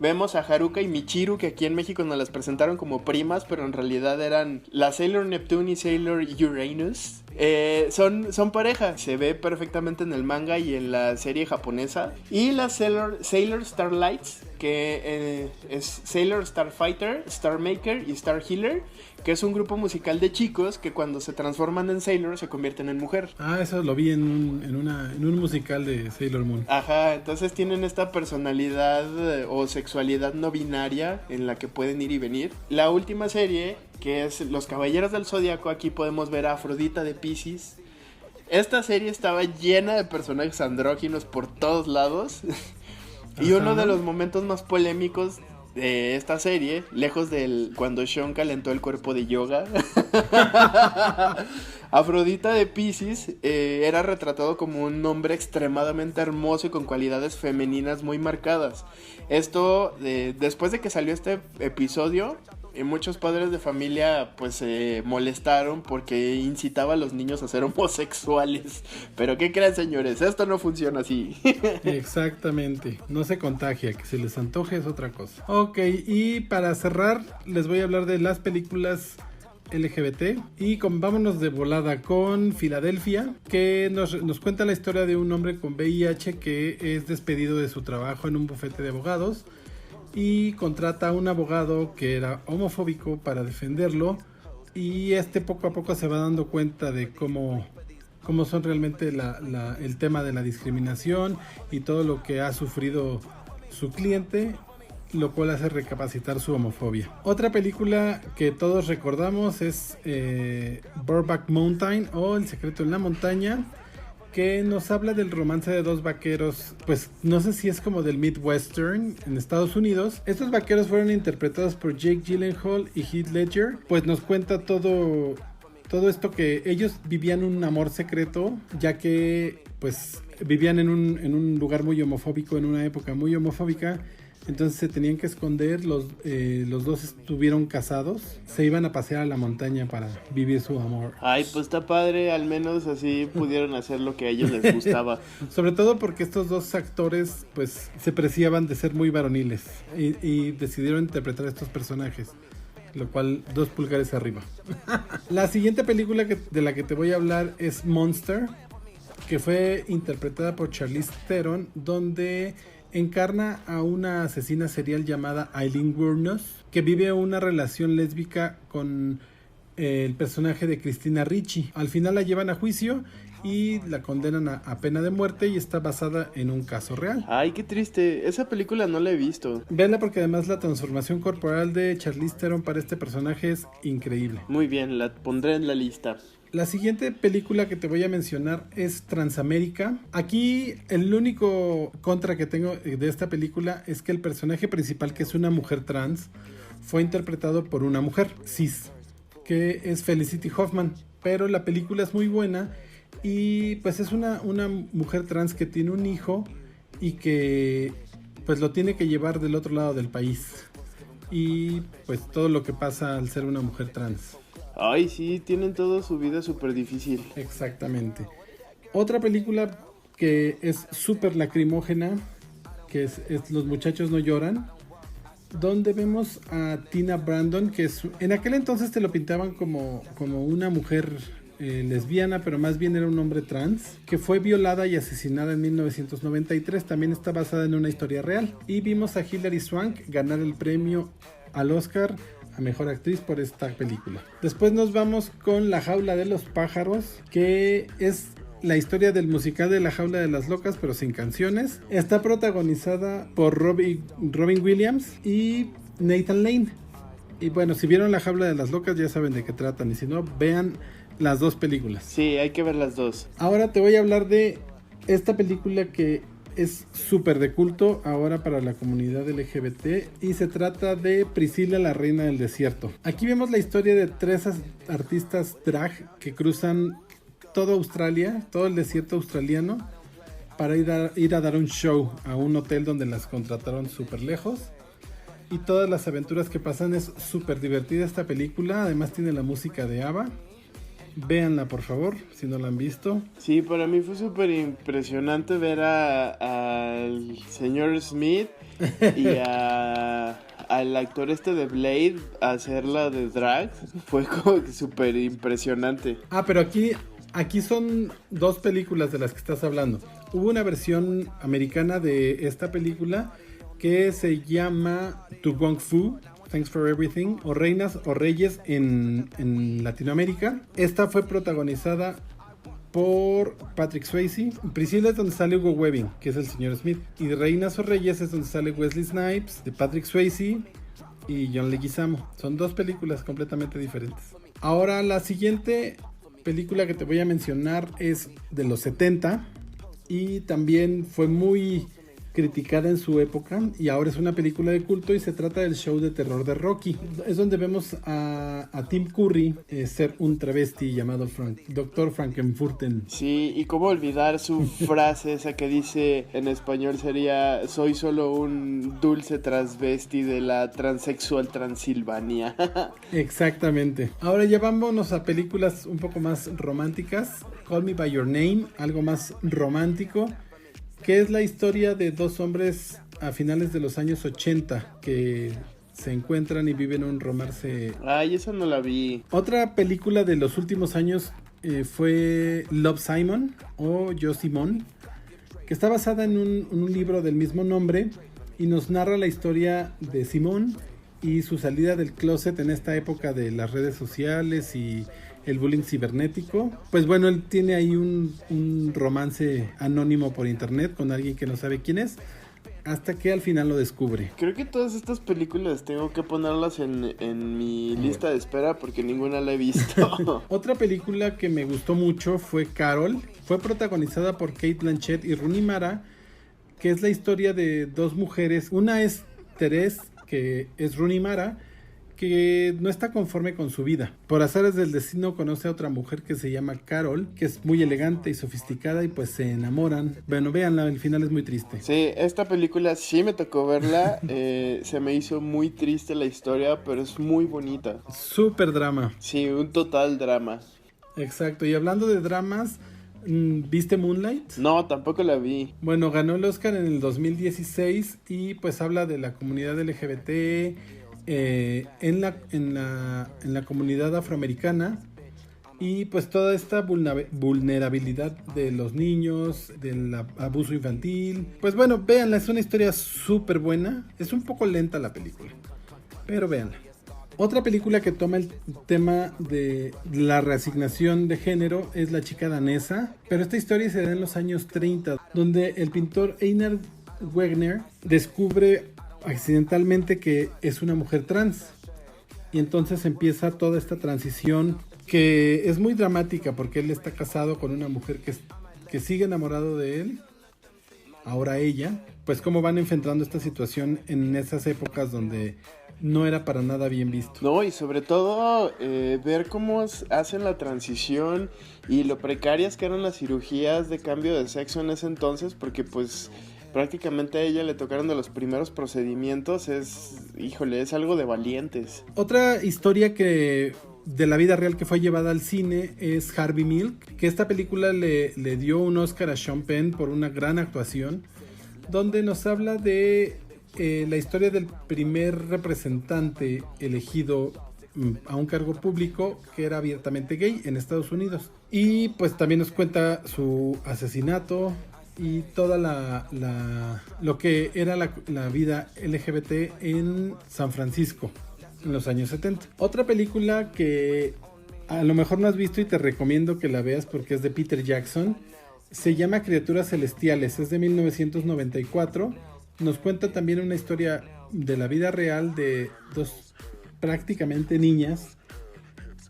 Vemos a Haruka y Michiru, que aquí en México nos las presentaron como primas, pero en realidad eran la Sailor Neptune y Sailor Uranus. Son pareja, se ve perfectamente en el manga y en la serie japonesa. Y la Sailor Starlights, que es Sailor Starfighter, Star Maker y Star Healer, que es un grupo musical de chicos que cuando se transforman en Sailor se convierten en mujer. Ah, eso lo vi en un musical de Sailor Moon. Ajá, entonces tienen esta personalidad o sexualidad no binaria en la que pueden ir y venir. La última serie, que es Los Caballeros del Zodiaco, aquí podemos ver a Afrodita de Piscis. Esta serie estaba llena de personajes andróginos por todos lados. Y uno de los momentos más polémicos de esta serie, lejos del cuando Sean calentó el cuerpo de Yoga, Afrodita de Piscis era retratado como un hombre extremadamente hermoso y con cualidades femeninas muy marcadas. Esto, después de que salió este episodio, muchos padres de familia pues se molestaron porque incitaba a los niños a ser homosexuales. Pero ¿qué creen, señores? Esto no funciona así. Exactamente, no se contagia, que se les antoje es otra cosa. Ok, y para cerrar les voy a hablar de las películas LGBT y vámonos de volada con Filadelfia, que nos cuenta la historia de un hombre con VIH que es despedido de su trabajo en un bufete de abogados y contrata a un abogado que era homofóbico para defenderlo, y poco a poco se va dando cuenta de cómo son realmente el tema de la discriminación y todo lo que ha sufrido su cliente, lo cual hace recapacitar su homofobia. Otra película que todos recordamos es Brokeback Mountain o El secreto en la montaña, que nos habla del romance de dos vaqueros, pues no sé si es como del Midwestern en Estados Unidos. Estos vaqueros fueron interpretados por Jake Gyllenhaal y Heath Ledger, pues nos cuenta todo esto, que ellos vivían un amor secreto, ya que pues vivían en un lugar muy homofóbico, en una época muy homofóbica. Entonces se tenían que esconder, los dos estuvieron casados, se iban a pasear a la montaña para vivir su amor. Ay, pues está padre, al menos así pudieron hacer lo que a ellos les gustaba. Sobre todo porque estos dos actores pues se preciaban de ser muy varoniles y decidieron interpretar a estos personajes, lo cual 2 pulgares arriba. La siguiente película de la que te voy a hablar es Monster, que fue interpretada por Charlize Theron, donde encarna a una asesina serial llamada Aileen Wuornos, que vive una relación lésbica con el personaje de Christina Ricci. Al final la llevan a juicio y la condenan a pena de muerte, y está basada en un caso real. Ay, qué triste, esa película no la he visto. Véanla porque además la transformación corporal de Charlize Theron para este personaje es increíble. Muy bien, la pondré en la lista. La siguiente película que te voy a mencionar es Transamérica. Aquí el único contra que tengo de esta película es que el personaje principal, que es una mujer trans, fue interpretado por una mujer cis, que es Felicity Huffman. Pero la película es muy buena y pues es una mujer trans que tiene un hijo y que pues lo tiene que llevar del otro lado del país. Y pues todo lo que pasa al ser una mujer trans. Ay, sí, tienen toda su vida súper difícil. Exactamente. Otra película que es súper lacrimógena, que es Los muchachos no lloran, donde vemos a Tina Brandon, que en aquel entonces te lo pintaban como una mujer lesbiana, pero más bien era un hombre trans, que fue violada y asesinada en 1993. También está basada en una historia real. Y vimos a Hilary Swank ganar el premio al Oscar a Mejor Actriz por esta película. Después nos vamos con La Jaula de los Pájaros, que es la historia del musical de La Jaula de las Locas, pero sin canciones. Está protagonizada por Robin Williams y Nathan Lane. Y bueno, si vieron La Jaula de las Locas ya saben de qué tratan, y si no, vean las dos películas. Sí, hay que ver las dos. Ahora te voy a hablar de esta película que es súper de culto ahora para la comunidad LGBT, y se trata de Priscila, la reina del desierto. Aquí vemos la historia de 3 artistas drag que cruzan toda Australia, todo el desierto australiano, para ir a dar un show a un hotel donde las contrataron súper lejos. Y todas las aventuras que pasan, es súper divertida esta película. Además tiene la música de ABBA. Véanla por favor, si no la han visto. Sí, para mí fue súper impresionante ver al señor Smith y al actor de Blade hacerla de drag. Fue como que súper impresionante. Pero aquí son 2 películas de las que estás hablando. Hubo una versión americana de esta película que se llama To Wong Fu, Thanks for Everything, o Reinas o Reyes en Latinoamérica. Esta fue protagonizada por Patrick Swayze. Priscilla es donde sale Hugo Weaving, que es el señor Smith. Y Reinas o Reyes es donde sale Wesley Snipes, de Patrick Swayze, y John Leguizamo. Son 2 películas completamente diferentes. Ahora la siguiente película que te voy a mencionar es de los 70 y también fue muy criticada en su época, y ahora es una película de culto, y se trata del show de terror de Rocky. Es donde vemos a Tim Curry ser un travesti llamado Dr. Frankenfurten. Sí, y cómo olvidar su frase esa que dice en español sería: soy solo un dulce transvesti de la transexual Transilvania. Exactamente. Ahora ya vámonos a películas un poco más románticas. Call Me By Your Name, algo más romántico, que es la historia de 2 hombres a finales de los años 80 que se encuentran y viven un romance. Ay, esa no la vi. Otra película de los últimos años fue Love, Simon o Yo, Simón, que está basada en un libro del mismo nombre y nos narra la historia de Simón y su salida del closet en esta época de las redes sociales y el bullying cibernético. Pues bueno, él tiene ahí un romance anónimo por internet con alguien que no sabe quién es, hasta que al final lo descubre. Creo que todas estas películas tengo que ponerlas en mi lista de espera porque ninguna la he visto. Otra película que me gustó mucho fue Carol. Fue protagonizada por Cate Blanchett y Rooney Mara, que es la historia de 2 mujeres. Una es Therese, que es Rooney Mara, que no está conforme con su vida. Por azares del destino conoce a otra mujer que se llama Carol, que es muy elegante y sofisticada, y pues se enamoran. Bueno, véanla, el final es muy triste. Sí, esta película sí me tocó verla. Se me hizo muy triste la historia, pero es muy bonita. Súper drama. Sí, un total drama. Exacto, y hablando de dramas, ¿viste Moonlight? No, tampoco la vi. Bueno, ganó el Oscar en el 2016 y pues habla de la comunidad LGBT, en la comunidad afroamericana, y pues toda esta vulnerabilidad de los niños, del abuso infantil. Pues bueno, véanla, es una historia súper buena. Es un poco lenta la película, pero véanla. Otra película que toma el tema de la reasignación de género es La chica danesa, pero esta historia se da en los años 30, donde el pintor Einar Wegner descubre accidentalmente que es una mujer trans, y entonces empieza toda esta transición que es muy dramática, porque él está casado con una mujer que sigue enamorado de él. Ahora ella, pues cómo van enfrentando esta situación en esas épocas donde no era para nada bien visto. No, y sobre todo ver cómo hacen la transición y lo precarias que eran las cirugías de cambio de sexo en ese entonces, porque pues prácticamente a ella le tocaron de los primeros procedimientos. Es algo de valientes. Otra historia de la vida real que fue llevada al cine es Harvey Milk, que esta película le dio un Oscar a Sean Penn por una gran actuación, donde nos habla de la historia del primer representante elegido a un cargo público que era abiertamente gay en Estados Unidos. Y pues también nos cuenta su asesinato y toda lo que era la vida LGBT en San Francisco en los años 70. Otra película que a lo mejor no has visto y te recomiendo que la veas porque es de Peter Jackson, se llama Criaturas Celestiales, es de 1994. Nos cuenta también una historia de la vida real de dos prácticamente niñas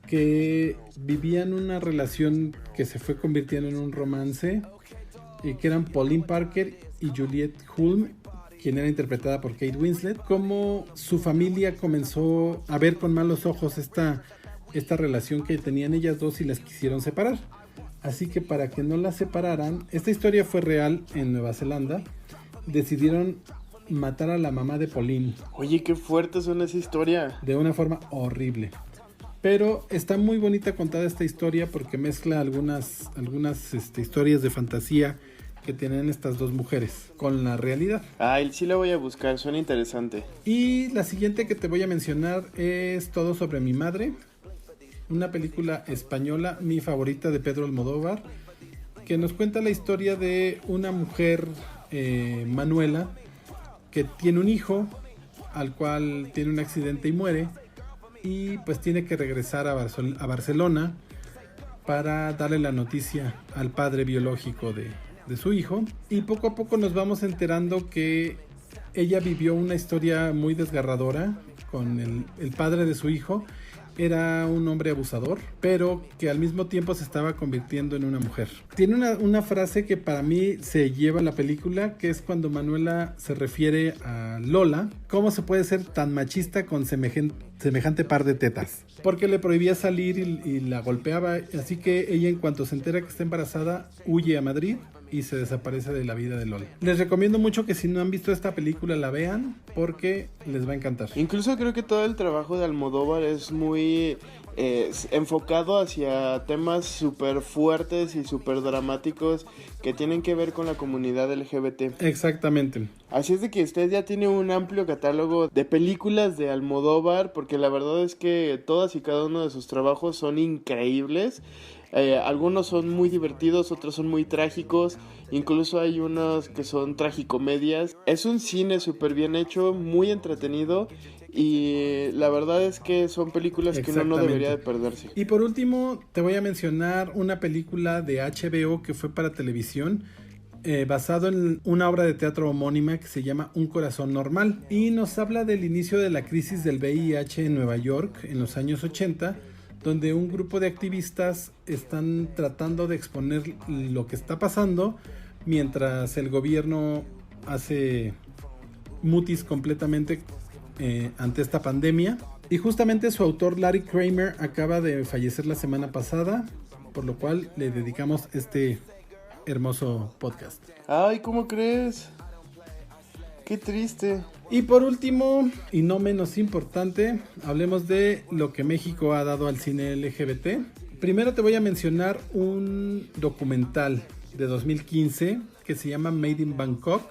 que vivían una relación que se fue convirtiendo en un romance, que eran Pauline Parker y Juliette Hulme, quien era interpretada por Kate Winslet. Cómo su familia comenzó a ver con malos ojos esta relación que tenían ellas dos y las quisieron separar. Así que para que no las separaran, esta historia fue real en Nueva Zelanda, decidieron matar a la mamá de Pauline. Oye, qué fuerte suena esa historia. De una forma horrible. Pero está muy bonita contada esta historia porque mezcla algunas historias de fantasía que tienen estas dos mujeres con la realidad. Ay, sí la voy a buscar, suena interesante. Y la siguiente que te voy a mencionar es Todo sobre mi madre, una película española, mi favorita, de Pedro Almodóvar, que nos cuenta la historia de una mujer, Manuela, que tiene un hijo al cual tiene un accidente y muere, y pues tiene que regresar a Barcelona para darle la noticia al padre biológico de su hijo. Y poco a poco nos vamos enterando que ella vivió una historia muy desgarradora con el padre de su hijo. Era un hombre abusador, pero que al mismo tiempo se estaba convirtiendo en una mujer. Tiene una frase que para mí se lleva la película, que es cuando Manuela se refiere a Lola: ¿cómo se puede ser tan machista con semejante par de tetas? Porque le prohibía salir y la golpeaba, así que ella, en cuanto se entera que está embarazada, huye a Madrid y se desaparece de la vida de Lola. Les recomiendo mucho que si no han visto esta película la vean, porque les va a encantar. Incluso creo que todo el trabajo de Almodóvar es muy enfocado hacia temas súper fuertes y súper dramáticos que tienen que ver con la comunidad LGBT. Exactamente. Así es de que usted ya tiene un amplio catálogo de películas de Almodóvar, porque la verdad es que todas y cada uno de sus trabajos son increíbles. Algunos son muy divertidos, otros son muy trágicos, incluso hay unos que son tragicomedias. Es un cine súper bien hecho, muy entretenido, y la verdad es que son películas que uno no debería de perderse. Y por último te voy a mencionar una película de HBO que fue para televisión, basado en una obra de teatro homónima que se llama Un corazón normal, y nos habla del inicio de la crisis del VIH en Nueva York en los años 80, donde un grupo de activistas están tratando de exponer lo que está pasando mientras el gobierno hace mutis completamente ante esta pandemia. Y justamente su autor, Larry Kramer, acaba de fallecer la semana pasada, por lo cual le dedicamos este hermoso podcast. Ay, ¿cómo crees? Qué triste. Y por último, y no menos importante, hablemos de lo que México ha dado al cine LGBT. Primero te voy a mencionar un documental de 2015 que se llama Made in Bangkok,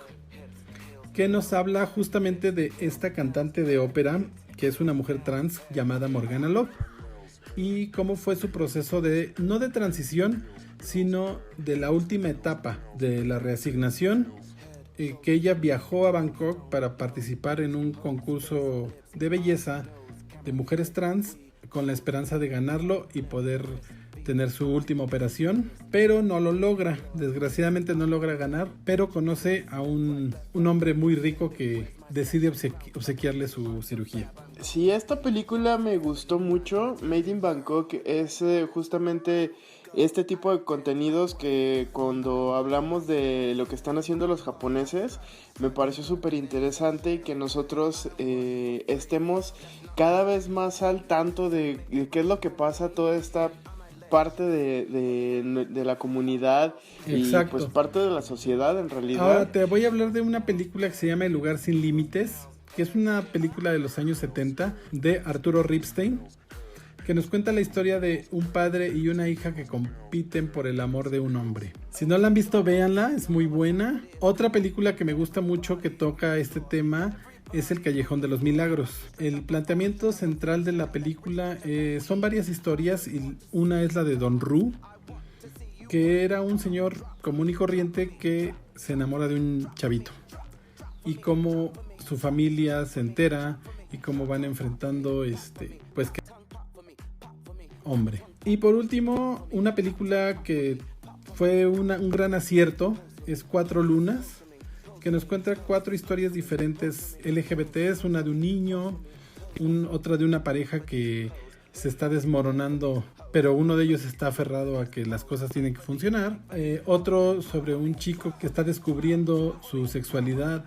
que nos habla justamente de esta cantante de ópera, que es una mujer trans llamada Morgana Love, y cómo fue su proceso no de transición, sino de la última etapa de la reasignación, que ella viajó a Bangkok para participar en un concurso de belleza de mujeres trans, con la esperanza de ganarlo y poder tener su última operación, pero no lo logra. Desgraciadamente no logra ganar, pero conoce a un hombre muy rico que decide obsequiarle su cirugía. Sí, esta película me gustó mucho. Made in Bangkok es justamente este tipo de contenidos que, cuando hablamos de lo que están haciendo los japoneses, me pareció súper interesante, y que nosotros estemos cada vez más al tanto de qué es lo que pasa, toda esta parte de la comunidad. Exacto. Y pues parte de la sociedad en realidad. Ahora te voy a hablar de una película que se llama El lugar sin límites, que es una película de los años 70 de Arturo Ripstein, que nos cuenta la historia de un padre y una hija que compiten por el amor de un hombre. Si no la han visto, véanla, es muy buena. Otra película que me gusta mucho que toca este tema es El Callejón de los Milagros. El planteamiento central de la película son varias historias y una es la de Don Ru, que era un señor común y corriente que se enamora de un chavito y cómo su familia se entera y cómo van enfrentando pues que hombre. Y por último, una película que fue un gran acierto es Cuatro Lunas, que nos cuenta 4 historias diferentes LGBTs, una de un niño, otra de una pareja que se está desmoronando, pero uno de ellos está aferrado a que las cosas tienen que funcionar, otro sobre un chico que está descubriendo su sexualidad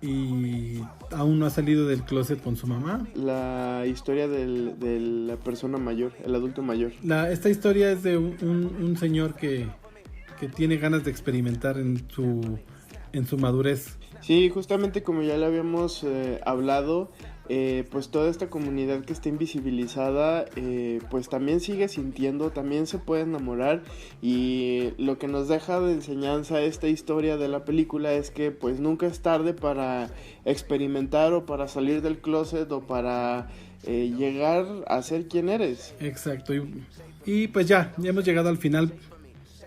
y aún no ha salido del closet con su mamá. La historia de la persona mayor, el adulto mayor. Esta historia es de un señor que tiene ganas de experimentar en su madurez. Sí, justamente como ya le habíamos hablado, pues toda esta comunidad que está invisibilizada, pues también sigue sintiendo, también se puede enamorar, y lo que nos deja de enseñanza esta historia de la película es que pues nunca es tarde para experimentar o para salir del closet o para llegar a ser quien eres. Exacto, y pues ya hemos llegado al final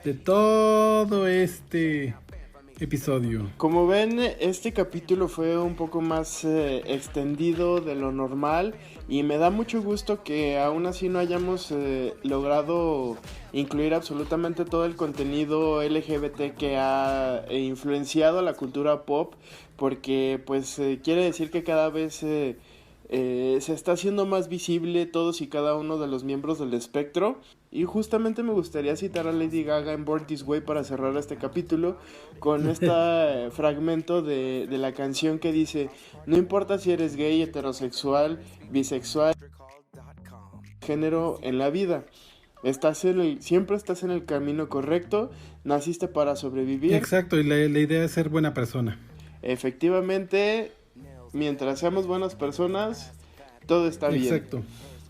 de todo este episodio. Como ven, este capítulo fue un poco más extendido de lo normal y me da mucho gusto que aún así no hayamos logrado incluir absolutamente todo el contenido LGBT que ha influenciado a la cultura pop, porque pues quiere decir que cada vez se está haciendo más visible todos y cada uno de los miembros del espectro. Y justamente me gustaría citar a Lady Gaga en Born This Way para cerrar este capítulo con este fragmento de la canción que dice: no importa si eres gay, heterosexual, bisexual, género en la vida, siempre estás en el camino correcto, naciste para sobrevivir. Exacto, y la idea es ser buena persona. Efectivamente, mientras seamos buenas personas, todo está bien. Exacto.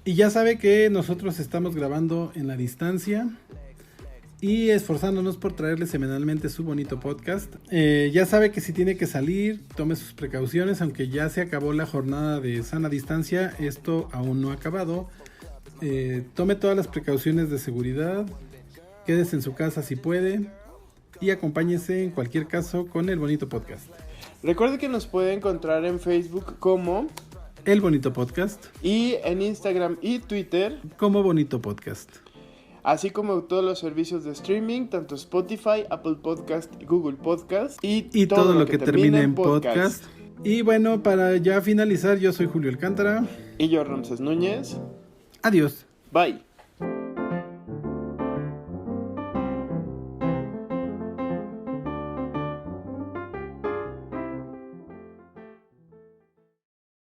Y ya sabe que nosotros estamos grabando en la distancia y esforzándonos por traerle semanalmente su bonito podcast. Ya sabe que si tiene que salir, tome sus precauciones, aunque ya se acabó la jornada de sana distancia, esto aún no ha acabado. Tome todas las precauciones de seguridad, quédese en su casa si puede y acompáñese en cualquier caso con el bonito podcast. Recuerde que nos puede encontrar en Facebook como El Bonito Podcast y en Instagram y Twitter como Bonito Podcast, así como todos los servicios de streaming, tanto Spotify, Apple Podcast, Google Podcast y todo lo que termine en podcast. Y bueno, para ya finalizar, yo soy Julio Alcántara y yo Ramses Núñez. Adiós. Bye.